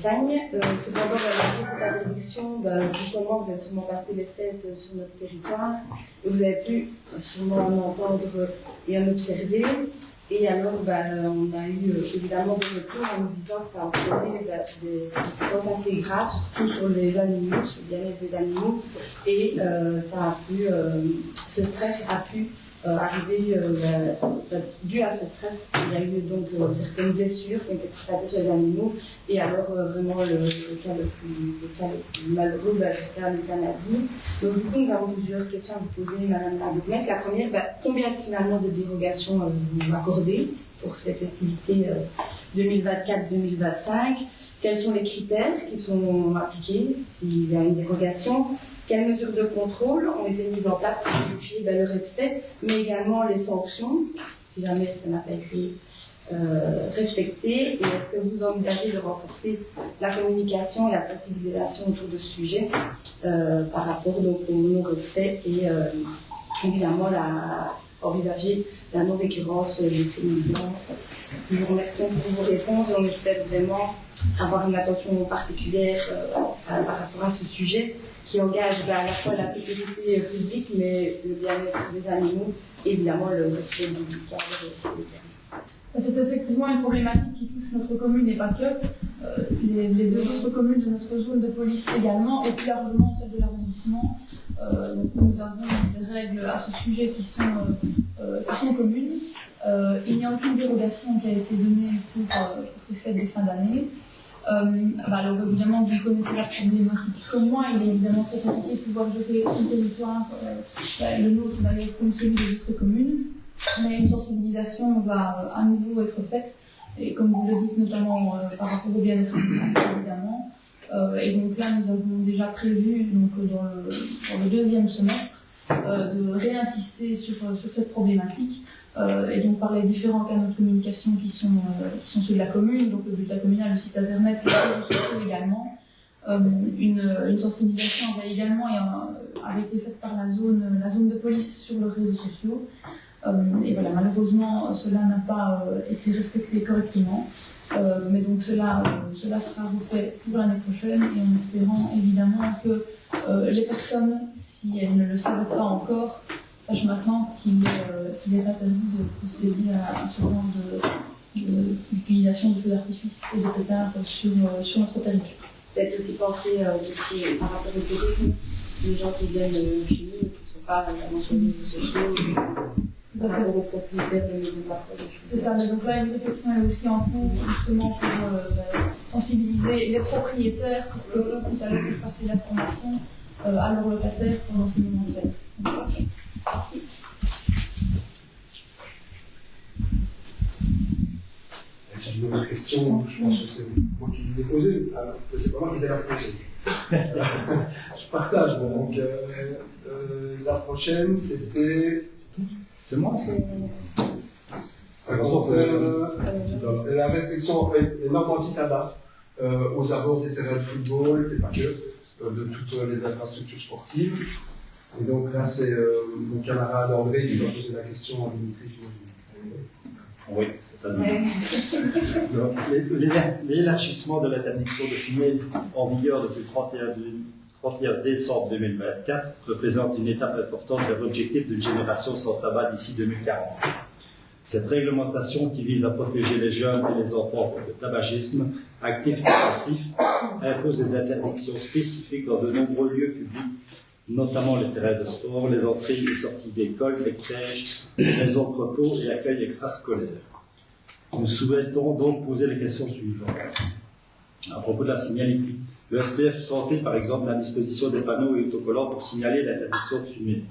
S8: Fagne. Cependant, malgré cette interdiction, justement, vous avez sûrement passé les fêtes sur notre territoire et vous avez pu sûrement en entendre et en observer. Et alors, on a eu évidemment des retours en nous disant que ça a entraîné des conséquences assez graves, surtout sur les animaux, sur le bien-être des animaux. Et ce stress a pu arriver, dû à ce stress, il y a eu donc certaines blessures qui ont été constatées chez les animaux, et alors vraiment le cas le plus malheureux jusqu'à l'euthanasie. Donc du coup, nous avons plusieurs questions à vous poser, Madame la bourgmestre. La première, combien finalement de dérogations vous accordez pour ces festivités 2024-2025? Quels sont les critères qui sont appliqués s'il y a une dérogation? Quelles mesures de contrôle ont été mises en place pour vérifier le respect, mais également les sanctions, si jamais ça n'a pas été respecté? Et est-ce que vous envisagez de renforcer la communication et la sensibilisation autour de ce sujet par rapport donc, au non-respect et évidemment envisager la non-récurrence de ces nuisances? Nous vous remercions pour vos réponses et on espère vraiment avoir une attention particulière par rapport à ce sujet qui engage à la fois la sécurité publique, mais le bien-être des animaux et évidemment le respect du cadre.
S1: C'est effectivement une problématique qui touche notre commune et pas que. Les deux autres communes de notre zone de police également, et plus largement celle de l'arrondissement. Donc nous avons des règles à ce sujet qui sont communes. Il n'y a aucune dérogation qui a été donnée pour ces fêtes de fin d'année. Alors évidemment, vous connaissez la problématique comme moi, il est évidemment très compliqué de pouvoir gérer son territoire, le nôtre d'ailleurs comme celui des autres communes, mais une sensibilisation va à nouveau être faite, et comme vous le dites notamment par rapport au bien-être évidemment, et donc là nous avons déjà prévu donc, dans le deuxième semestre de réinsister sur cette problématique. Et donc par les différents canaux de communication qui sont ceux de la commune, donc le bulletin communal, le site internet, les réseaux sociaux également. Une sensibilisation avait également avait été faite par la zone de police sur les réseaux sociaux. Et voilà, malheureusement, cela n'a pas été respecté correctement. Mais donc cela sera refait pour l'année prochaine, et en espérant évidemment que les personnes, si elles ne le savent pas encore, sachent maintenant qu'il est interdit de procéder à ce genre d'utilisation de feux d'artifice et de pétards sur notre territoire.
S8: Peut-être aussi penser par rapport au tourisme, les gens qui viennent chez nous, qui ne sont pas vraiment sur les réseaux sociaux, par rapport aux propriétaires de maisons parfois.
S1: C'est ça, donc là une réflexion est aussi en cours justement pour sensibiliser les propriétaires pour qu'eux puissent alors passer l'information à leurs locataires pendant ces moments de fête. Merci.
S3: J'ai une autre question, je pense que c'est moi qui l'ai posée, c'est pas moi qui l'ai posée. Je partage, donc la prochaine c'était.
S4: C'est moi, c'est.
S3: Ça concerne la restriction, les normes anti-tabac aux abords des terrains de football, et pas que, de toutes les infrastructures sportives. Et donc là, c'est mon camarade André qui va poser la question à Dimitri.
S9: Oui, c'est à dire. L'élargissement de l'interdiction de fumer en vigueur depuis le 31 décembre 2024 représente une étape importante vers l'objectif d'une génération sans tabac d'ici 2040. Cette réglementation qui vise à protéger les jeunes et les enfants contre le tabagisme, actif et passif, impose des interdictions spécifiques dans de nombreux lieux publics, notamment les terrains de sport, les entrées et sorties d'école, les crèches, les entrepôts et accueils extrascolaires. Nous souhaitons donc poser les questions suivantes. À propos de la signalétique, le SPF Santé, par exemple, a à disposition des panneaux et autocollants pour signaler l'interdiction de fumer.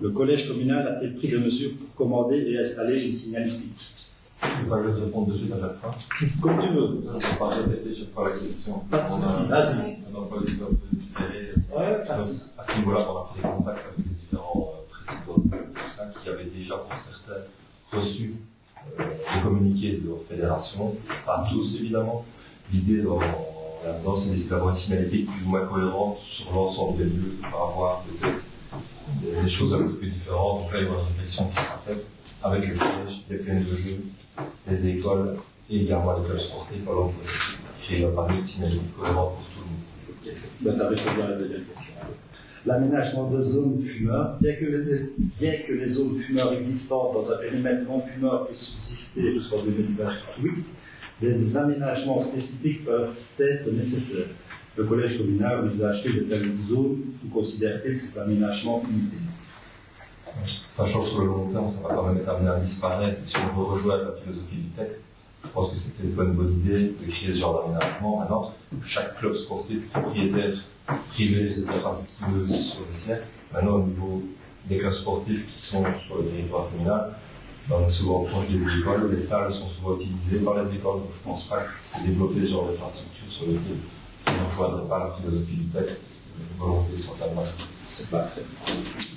S9: Le collège communal a-t-il pris des mesures pour commander et installer une signalétique?
S2: Je vais pas le répondre de suite à chaque fois.
S9: Comme tu veux.
S2: Je ne vais pas répéter chaque fois la question.
S9: Pas de souci, vas-y.
S2: On a pas les hommes de serré.
S9: Ouais, pas de
S2: Donc,
S9: souci.
S2: à ce niveau-là, on a pris contact avec les différents présidents de tout ça qui avaient déjà, pour certains, reçu des communiqués de leur fédération. Pas tous, évidemment. L'idée là-dedans, c'est d'essayer d'avoir une signalétique plus ou moins cohérente sur l'ensemble des lieux pour avoir peut-être des choses un peu plus différentes. Donc là, il y aura une réflexion qui sera faite avec le collège, les plaines de jeux, les écoles et également les clubs sportifs. Alors, on peut créer un panier de signalétique cohérent pour tout le monde.
S9: Ok. Ben, tu as répondu à la deuxième question. L'aménagement de zones fumeurs, bien que les zones fumeurs existantes dans un périmètre non fumeur puissent subsister jusqu'en 2028, des aménagements spécifiques peuvent être nécessaires. Le collège communal envisage de telles zones ou considère-t-il ces aménagements limités?
S2: Sachant que sur le long terme, ça va quand même être amené à disparaître. Si on veut rejoindre la philosophie du texte, je pense que c'est peut-être pas une bonne idée de créer ce genre d'aménagement. Maintenant, chaque club sportif propriétaire privé d'infrastructures sur les sièges. Maintenant, au niveau des clubs sportifs qui sont sur le territoire communal, on est souvent proche des écoles, les salles sont souvent utilisées par les écoles, donc je ne pense pas que développer ce genre d'infrastructures sur lesquelles qui ne rejoindrait pas la philosophie du texte, une volonté certainement.
S9: C'est parfait.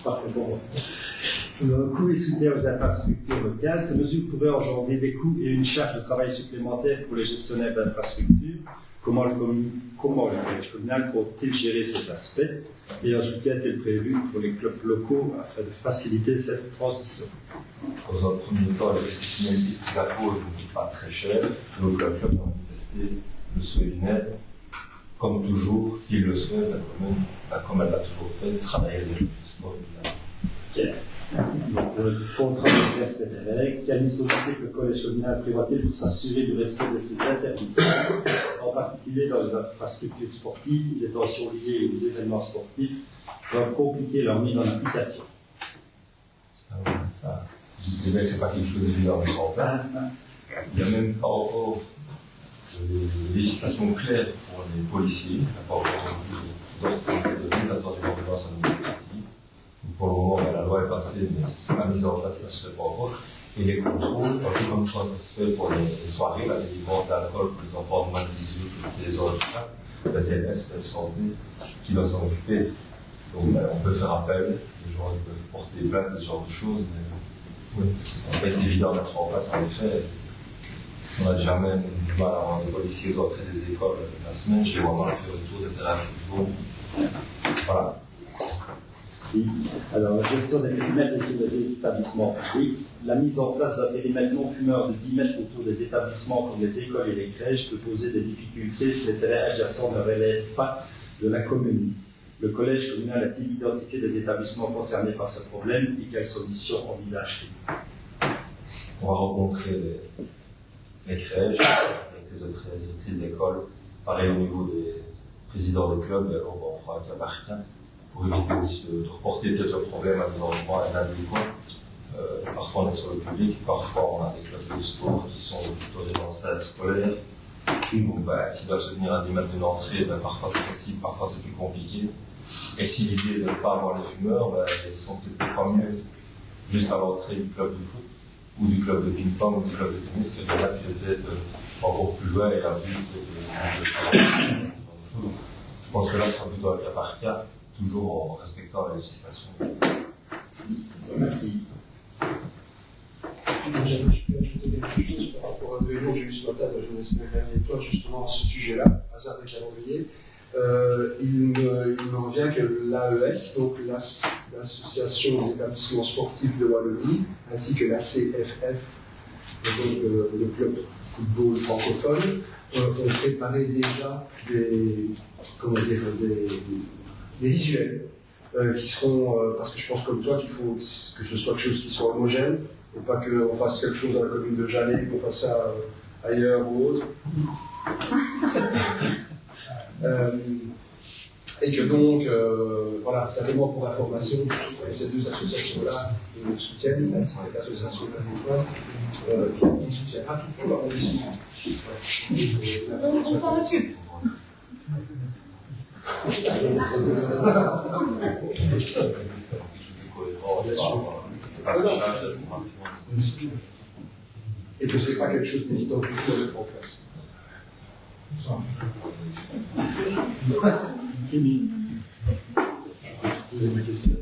S9: Parfait pour moi. Le coût et soutien aux infrastructures locales, ces mesures pourraient engendrer des coûts et une charge de travail supplémentaire pour les gestionnaires d'infrastructures. Comment le collège communal compte-t-il gérer ces aspects? Et un soutien est-il prévu pour les clubs locaux afin de faciliter cette transition?
S2: Dans un premier temps, les finalités qui accourent ne coûtent pas très cher. Le club a manifesté le souhait d'une aide. Comme toujours, s'il le souhaite, la commune, comme elle l'a toujours fait, sera derrière les clubs de sport.
S9: Ok, merci. Donc, le contrat de respect des règles, quel dispositif le collège communal prévoit-il pour s'assurer du respect de ces interdictions, en particulier dans les infrastructures sportives, les tensions liées aux événements sportifs peuvent compliquer leur mise en application?
S2: Ça, je dirais que ce n'est pas quelque chose d'évident à mettre en place. Il n'y a même pas encore de législation claire pour les policiers. Il n'y a pas encore de mise à temps d'une ordonnance administrative. Pour le moment, la loi est passée, mais la mise en place ne se fait pas encore. Et les contrôles, un peu comme ça se fait pour les soirées, la délivrance d'alcool pour les enfants de moins de 18, les autres, tout ça, c'est le SPF Santé qui doit s'en occuper. Donc on peut faire appel, les gens ils peuvent porter plainte, ce genre de choses, mais oui, ça peut être évident à mettre en place en effet. On n'a jamais du mal à avoir des policiers d'entrée des écoles la semaine, je les vois mal faire le tour des terrains de football. Voilà.
S9: Merci. Alors, gestion des périmètres autour des établissements publics. La mise en place d'un périmètre non fumeur de 10 mètres autour des établissements comme les écoles et les crèches peut poser des difficultés si les terrains adjacents ne relèvent pas de la commune. Le collège communal a-t-il identifié des établissements concernés par ce problème et quelles solutions envisage-t-il?
S2: On va rencontrer les crèches, avec les autres directrices d'école, pareil au niveau des présidents des clubs, on fera avec la barricade pour éviter aussi de reporter peut-être le problème à des endroits inadéquats. Parfois on est sur le public, parfois on a des clubs de sport qui sont plutôt des enceintes scolaires. Donc s'ils doivent se tenir à 10 mètres d'une entrée, parfois c'est possible, parfois c'est plus compliqué. Et si l'idée de ne pas avoir les fumeurs, ils sont peut-être des fois mieux juste à l'entrée du club de foot, ou du club de ping-pong, ou du club de tennis, que des là qui étaient encore plus loin et la vue de je pense que là, ce sera plutôt avec la par cas, toujours en respectant la législation.
S9: Merci.
S3: Je peux ajouter quelque chose par rapport à une réunion que j'ai eu ce matin de la jeunesse et toi, justement, à ce sujet-là, hasard de calendrier. Il me revient que l'AES, donc l'Association des établissements sportifs de Wallonie, ainsi que la CFF, donc le club de football francophone, ont préparé déjà des visuels qui seront, parce que je pense comme toi qu'il faut que ce soit quelque chose qui soit homogène, et pas qu'on fasse quelque chose dans la commune de Jalais et qu'on fasse ça ailleurs ou autre. Et que donc, voilà, simplement pour information, ces deux associations-là nous soutiennent, ainsi que cette association qui ne soutient pas tout l'arrondissement.
S1: Donc, on s'en occupe.
S3: Et que c'est pas quelque chose d'évident du tout à mettre en place. Posez ma question.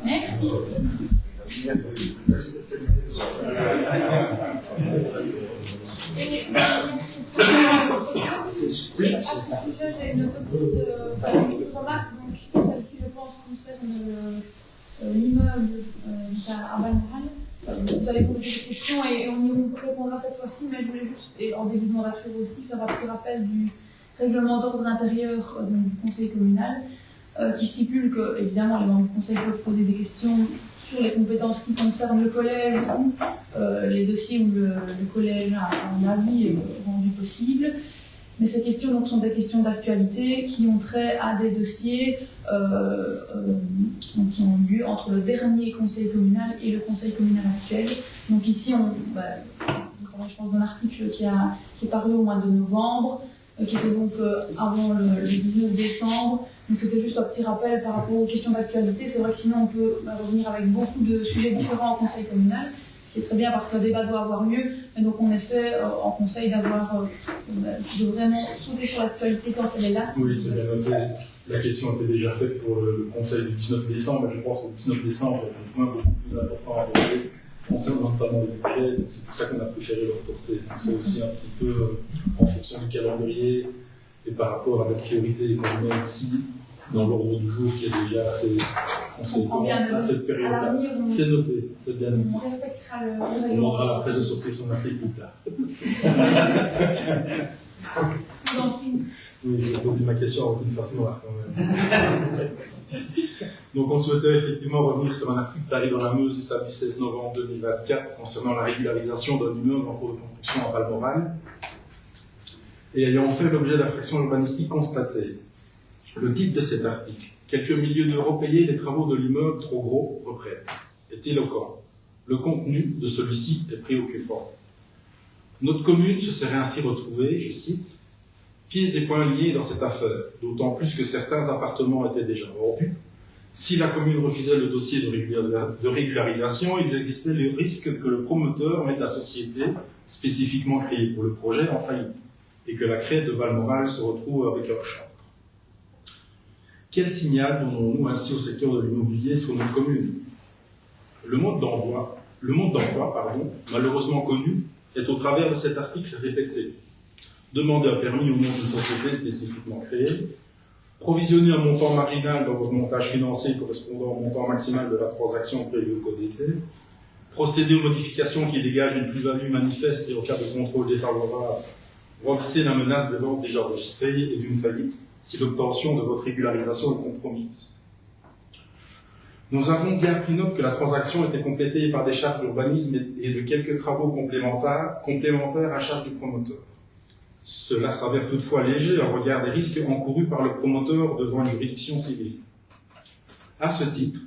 S1: Merci. Oui, à ce sujet, j'ai une petite remarque. Donc, celle-ci, je pense, concerne l'immeuble à Balmoral. Vous avez posé des questions et on y répondra cette fois-ci, mais je voulais juste, et en début de mandature aussi, faire un petit rappel du règlement d'ordre intérieur du conseil communal, qui stipule que, évidemment, les membres du conseil peuvent poser des questions sur les compétences qui concernent le collège ou les dossiers où le collège a un avis rendu possible. Mais ces questions donc, sont des questions d'actualité qui ont trait à des dossiers qui ont lieu entre le dernier conseil communal et le conseil communal actuel. Donc ici, on travaille, je pense, d'un article qui est paru au mois de novembre, qui était donc avant le 19 décembre. Donc c'était juste un petit rappel par rapport aux questions d'actualité. C'est vrai que sinon on peut revenir avec beaucoup de sujets différents au conseil communal, ce qui est très bien parce que le débat doit avoir lieu. Et donc on essaie en conseil de vraiment sauter sur l'actualité quand elle est là.
S4: Oui, c'est bien noté. La question était déjà faite pour le conseil du 19 décembre, mais je pense qu'au 19 décembre, il y a un point beaucoup plus important à aborder concernant notamment le budget, donc c'est pour ça qu'on a préféré le reporter. Donc c'est aussi un petit peu en fonction du calendrier et par rapport à la priorité qu'on met aussi dans l'ordre du jour qui est déjà assez conséquent à cette période-là. C'est noté, c'est bien noté.
S1: On respectera le
S4: On
S1: règlement.
S4: demandera à la presse de sortir son article plus tard. Oui, je vais poser ma question avec une face noire quand même. Donc on souhaitait effectivement revenir sur un article paru dans la Meuse du samedi 16 novembre 2024 concernant la régularisation d'un immeuble en cours de construction à Balmoral et ayant fait l'objet d'infractions urbanistiques constatées. Le titre de cet article, quelques milliers d'euros payés, les travaux de l'immeuble trop gros reprennent, est éloquent. Le contenu de celui-ci est préoccupant. Notre commune se serait ainsi retrouvée, je cite, pieds et poings liés dans cette affaire, d'autant plus que certains appartements étaient déjà vendus. Si la commune refusait le dossier de régularisation, il existait le risque que le promoteur mette la société, spécifiquement créée pour le projet, en faillite, et que la crête de Balmoral se retrouve avec un chancre. Quel signal donnons-nous ainsi au secteur de l'immobilier sur notre commune? Le mode d'emploi, malheureusement connu, est au travers de cet article répété. Demander un permis au nom d'une société spécifiquement créée, provisionner un montant marginal dans votre montage financier correspondant au montant maximal de la transaction prévue au code d'été, procéder aux modifications qui dégagent une plus-value manifeste et au cas de contrôle défavorable, revisser la menace de vente déjà enregistrée et d'une faillite si l'obtention de votre régularisation est compromise. Nous avons bien pris note que la transaction était complétée par des charges d'urbanisme et de quelques travaux complémentaires à charge du promoteur. Cela s'avère toutefois léger au regard des risques encourus par le promoteur devant une juridiction civile. À ce titre,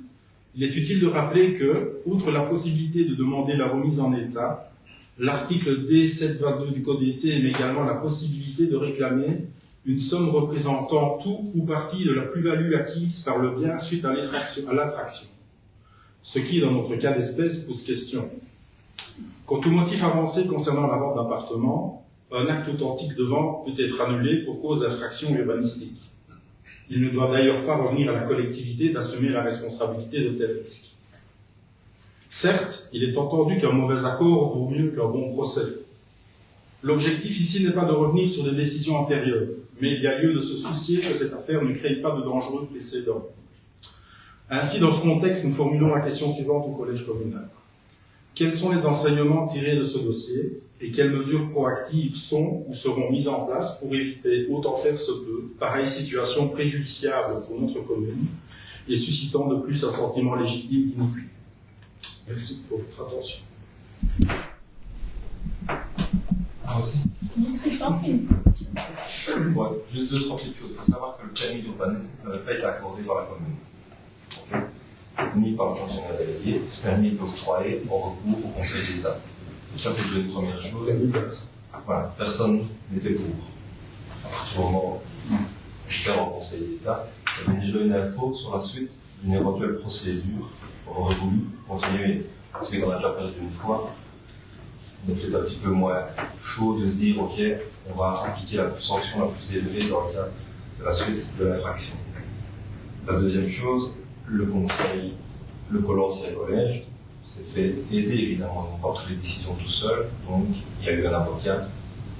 S4: il est utile de rappeler que, outre la possibilité de demander la remise en état, l'article D722 du Code d'été émet également la possibilité de réclamer une somme représentant tout ou partie de la plus-value acquise par le bien suite à l'infraction. Ce qui, dans notre cas d'espèce, pose question. Quant au motif avancé concernant la vente d'appartements, un acte authentique de vente peut être annulé pour cause d'infraction urbanistique. Il ne doit d'ailleurs pas revenir à la collectivité d'assumer la responsabilité de tels risques. Certes, il est entendu qu'un mauvais accord vaut mieux qu'un bon procès. L'objectif ici n'est pas de revenir sur des décisions antérieures, mais il y a lieu de se soucier que cette affaire ne crée pas de dangereux précédents. Ainsi, dans ce contexte, nous formulons la question suivante au collège communal. Quels sont les enseignements tirés de ce dossier et quelles mesures proactives sont ou seront mises en place pour éviter, autant faire se peut, pareille situation préjudiciable pour notre commune et suscitant de plus un sentiment légitime d'iniquité. Merci pour votre attention.
S2: Moi aussi.
S1: Je t'en prie.
S2: Ouais, juste 2-3 petites choses. Il faut savoir que le permis d'urbanisme n'avait pas été accordé par la commune. Okay. Ni par le fonctionnaire délégué. Ce permis est octroyé en recours au Conseil d'État. Ça, c'est une première chose. Voilà, personne n'était pour. À partir du moment où on fait en Conseil d'État, ça donne déjà une info sur la suite d'une éventuelle procédure. On aurait voulu continuer. Vous savez qu'on a déjà perdu une fois. On est peut-être un petit peu moins chaud de se dire, ok, on va appliquer la sanction la plus élevée dans le cadre de la suite de l'infraction. La deuxième chose, le conseil, le l'ancien collège, s'est fait aider évidemment, on porte les décisions tout seul, donc il y a eu un avocat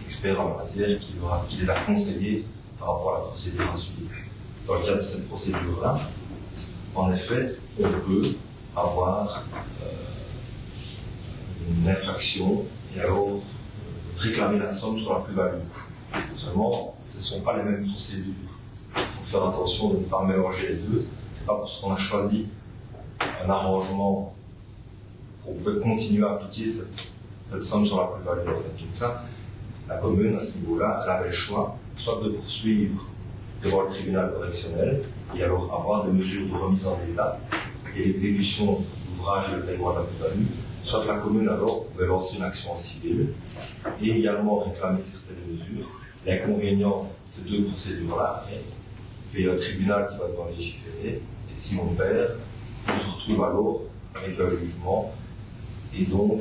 S2: expert en la matière qui les a conseillés par rapport à la procédure à suivre. Dans le cadre de cette procédure-là, en effet, on peut avoir une infraction et alors réclamer la somme sur la plus-value. Seulement, ce ne sont pas les mêmes procédures. Il faut faire attention de ne pas mélanger les deux. Ce n'est pas parce qu'on a choisi un arrangement qu'on pouvait continuer à appliquer cette somme sur la plus-value. Donc ça, la commune, à ce niveau-là, elle avait le choix, soit de poursuivre devant le tribunal correctionnel et alors avoir des mesures de remise en état et l'exécution d'ouvrages de paiement de la plus-value, soit la commune alors pouvait lancer une action en civil et également réclamer certaines mesures. L'inconvénient de ces deux procédures-là est qu'il y a un tribunal qui va devoir légiférer et si on perd, on se retrouve alors avec un jugement et donc,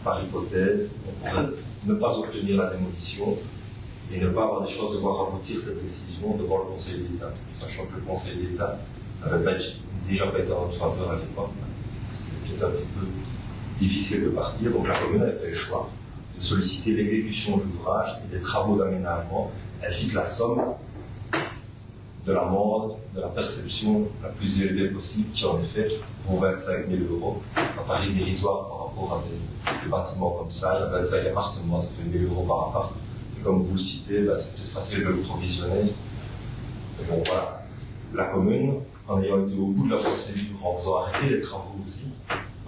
S2: par hypothèse, on pourrait ne pas obtenir la démolition et ne pas avoir des chances de voir aboutir cette décision devant le Conseil d'État, sachant que le Conseil d'État n'avait déjà pas été en notre faveur à l'époque. C'était peut-être un petit peu difficile de partir, donc la commune avait fait le choix de solliciter l'exécution de l'ouvrage et des travaux d'aménagement, ainsi que la somme de l'amende, de la perception la plus élevée possible, qui en effet vaut 25 000 €. Ça paraît dérisoire par rapport à des bâtiments comme ça. Il y a 25 appartements, ça fait 1 000 € par appart. Et comme vous le citez, c'est peut-être facile de le provisionner. Mais bon, voilà. La commune, en ayant été au bout de la procédure, en faisant arrêter les travaux aussi,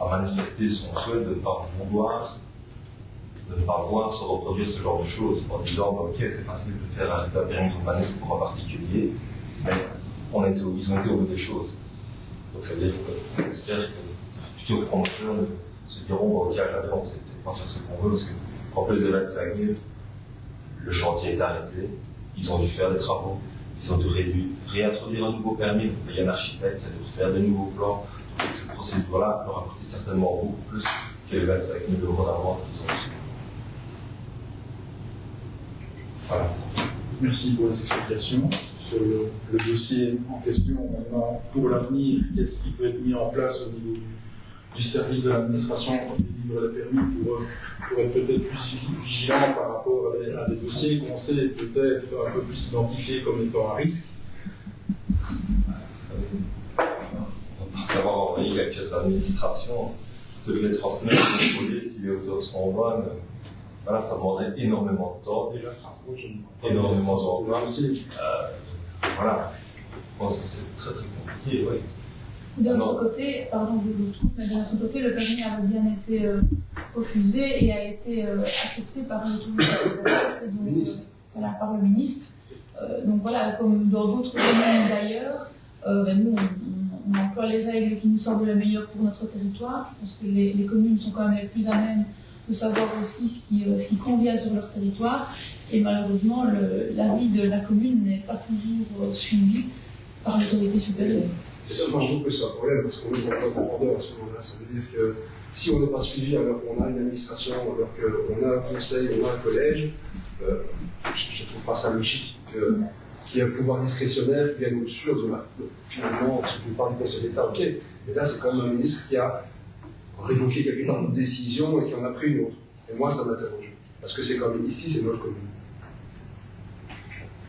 S2: a manifesté son souhait de ne pas voir se reproduire ce genre de choses, en disant ok, c'est facile de faire arrêter un permis d'urbanisme pour un particulier, mais ils ont été au bout des choses. Donc ça veut dire qu'on espère que les futurs promoteurs se diront ok, à jamais, on ne sait peut-être pas faire ce qu'on veut, parce qu'en plus des 25 000, le chantier est arrêté, ils ont dû faire des travaux, ils ont dû réintroduire un nouveau permis, donc payer un architecte, ils ont dû faire de nouveaux plans. Donc cette procédure-là leur a coûté certainement beaucoup plus que les 25 000 € d'amende qu'ils ont reçus. Voilà.
S4: Merci pour les explications sur le dossier en question. Maintenant, pour l'avenir, qu'est-ce qui peut être mis en place au niveau du service de l'administration qui délivre le permis pour être peut-être plus vigilant par rapport à des dossiers qu'on sait peut-être un peu plus identifiés comme étant à risque?
S2: Savoir envoyer l'actuel de l'administration, toutes les 3 semaines, contrôler si les hauteurs sont bonnes. Voilà, ça demanderait énormément de temps déjà, énormément de temps. Voilà, je pense que c'est très très compliqué, oui.
S1: D'un autre côté, pardon, je vous trouve, mais d'un autre côté, le permis avait bien été refusé et a été accepté par le par le ministre. Donc voilà, comme dans d'autres domaines d'ailleurs, nous, on emploie les règles qui nous semblent les meilleures pour notre territoire. Je pense que les communes sont quand même les plus à même de savoir aussi ce qui convient sur leur territoire. Et malheureusement, l'avis de la commune n'est pas toujours suivi par l'autorité supérieure.
S3: Et ça, moi, je trouve que c'est un problème, parce qu'on est dans le profondeur à ce moment-là. Ça veut dire que si on n'est pas suivi alors qu'on a une administration, alors qu'on a un conseil, on a un collège, je ne trouve pas ça logique qu'il y ait un pouvoir discrétionnaire qui vienne au-dessus de finalement, si je parle du Conseil d'État, ok. Et là, c'est quand même un ministre qui a révoqué quelque part une décision et qui en a pris une autre. Et moi, ça m'interroge. Parce que c'est comme ici, c'est notre commune.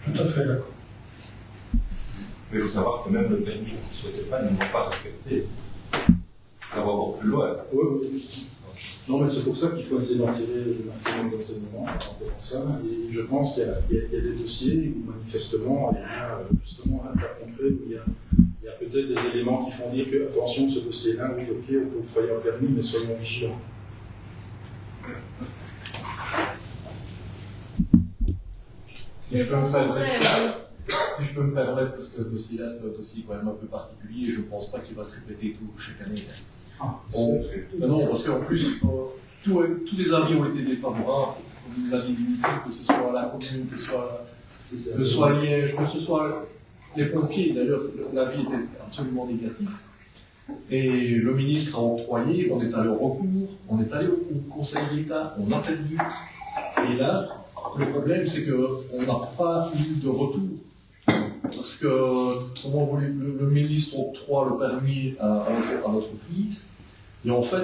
S7: Tout à fait d'accord.
S2: Mais il faut savoir que même le permis qu'on ne souhaitait pas, ils n'ont pas respecté. Ça va encore plus loin.
S4: Oui. Non, mais c'est pour ça qu'il faut essayer d'en tirer le maximum d'enseignements par rapport à ça. Et je pense qu'il y a des dossiers où manifestement, il y a justement un cas concret où il y a peut-être des éléments qui font dire que, attention, ce dossier-là, oui, ok, on peut octroyer un permis, mais soyons vigilants.
S5: Si je peux me permettre, parce que le dossier-là, c'est un dossier quand même un peu particulier, je ne pense pas qu'il va se répéter chaque année. Non, parce qu'en plus, tous les avis ont été défavorables, comme vous l'avez dit, que ce soit la commune, que ce soit Liège, que ce soit les pompiers. D'ailleurs, l'avis était absolument négatif. Et le ministre a octroyé, on est allé au recours, on est allé au Conseil d'État, on a perdu. Et là, le problème, c'est qu'on n'a pas eu de retour. Parce que, comment vous voulez, le ministre octroie le permis à notre fils, et en fait,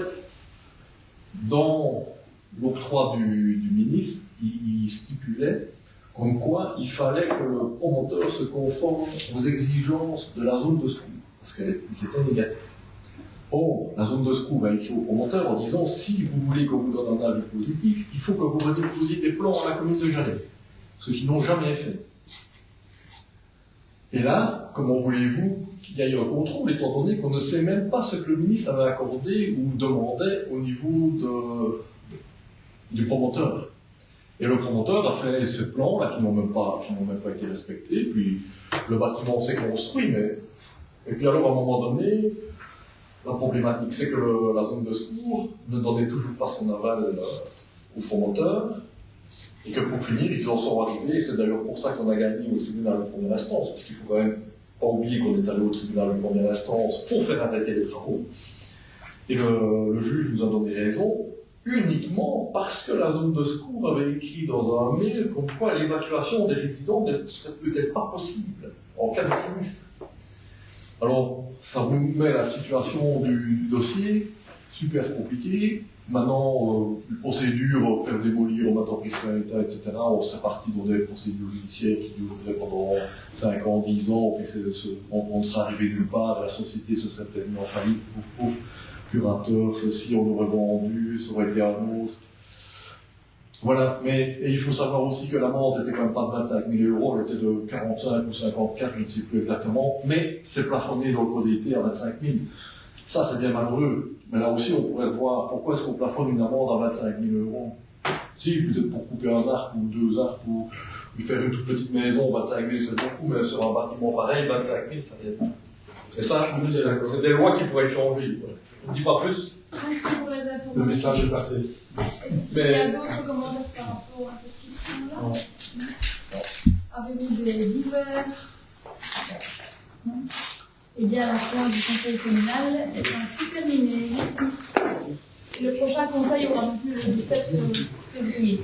S5: dans l'octroi du ministre, il stipulait comme quoi il fallait que le promoteur se conforme aux exigences de la zone de secours, parce qu'ils étaient négatifs. Or, la zone de secours a écrit au promoteur en disant si vous voulez qu'on vous donne un avis positif, il faut que vous redéposiez des plans à la commune de Genève, ce qu'ils n'ont jamais fait. Et là, comment voulez-vous qu'il y ait un contrôle, étant donné qu'on ne sait même pas ce que le ministre avait accordé ou demandait au niveau du promoteur. Et le promoteur a fait ces plans-là qui n'ont même pas été respectés, puis le bâtiment s'est construit, et puis alors à un moment donné, la problématique c'est que la zone de secours ne donnait toujours pas son aval au promoteur, et que pour finir, ils en sont arrivés, et c'est d'ailleurs pour ça qu'on a gagné au tribunal de première instance, parce qu'il faut quand même pas oublier qu'on est allé au tribunal de première instance pour faire arrêter les travaux. Et le juge nous a donné raison, uniquement parce que la zone de secours avait écrit dans un mail comme quoi l'évacuation des résidents ne serait peut-être pas possible en cas de sinistre. Alors, ça vous met la situation du dossier super compliquée. Maintenant, une procédure, faire démolir, remettre en prise par l'État, etc., on serait parti dans des procédures judiciaires qui dureraient pendant 5 ans, 10 ans, puis on ne serait arrivé nulle part, la société se serait peut-être mise en faillite, pauvre curateur, ceci, on aurait vendu, ça aurait été un autre. Voilà, mais et il faut savoir aussi que l'amende n'était quand même pas de 25 000 €, elle était de 45 ou 54, je ne sais plus exactement, mais c'est plafonné dans le code d'été à 25 000. Ça, c'est bien malheureux. Mais là aussi, on pourrait voir pourquoi est-ce qu'on plafonne une amende à 25 000 €. Si, peut-être pour couper un arc ou 2 arcs ou faire une toute petite maison, 25 000 c'est beaucoup, mais sur un bâtiment pareil, 25 000 ça vient beaucoup. Et ça, c'est des lois qui pourraient changer. Je ne dis pas plus.
S1: Merci pour les informations.
S4: Le message est passé.
S1: Est-ce qu'il y a d'autres commentaires par rapport à cette question-là? Avez-vous des divers? Non. Eh bien, la séance du conseil communal est ainsi terminée. Merci. Et le prochain conseil aura lieu le 17 février.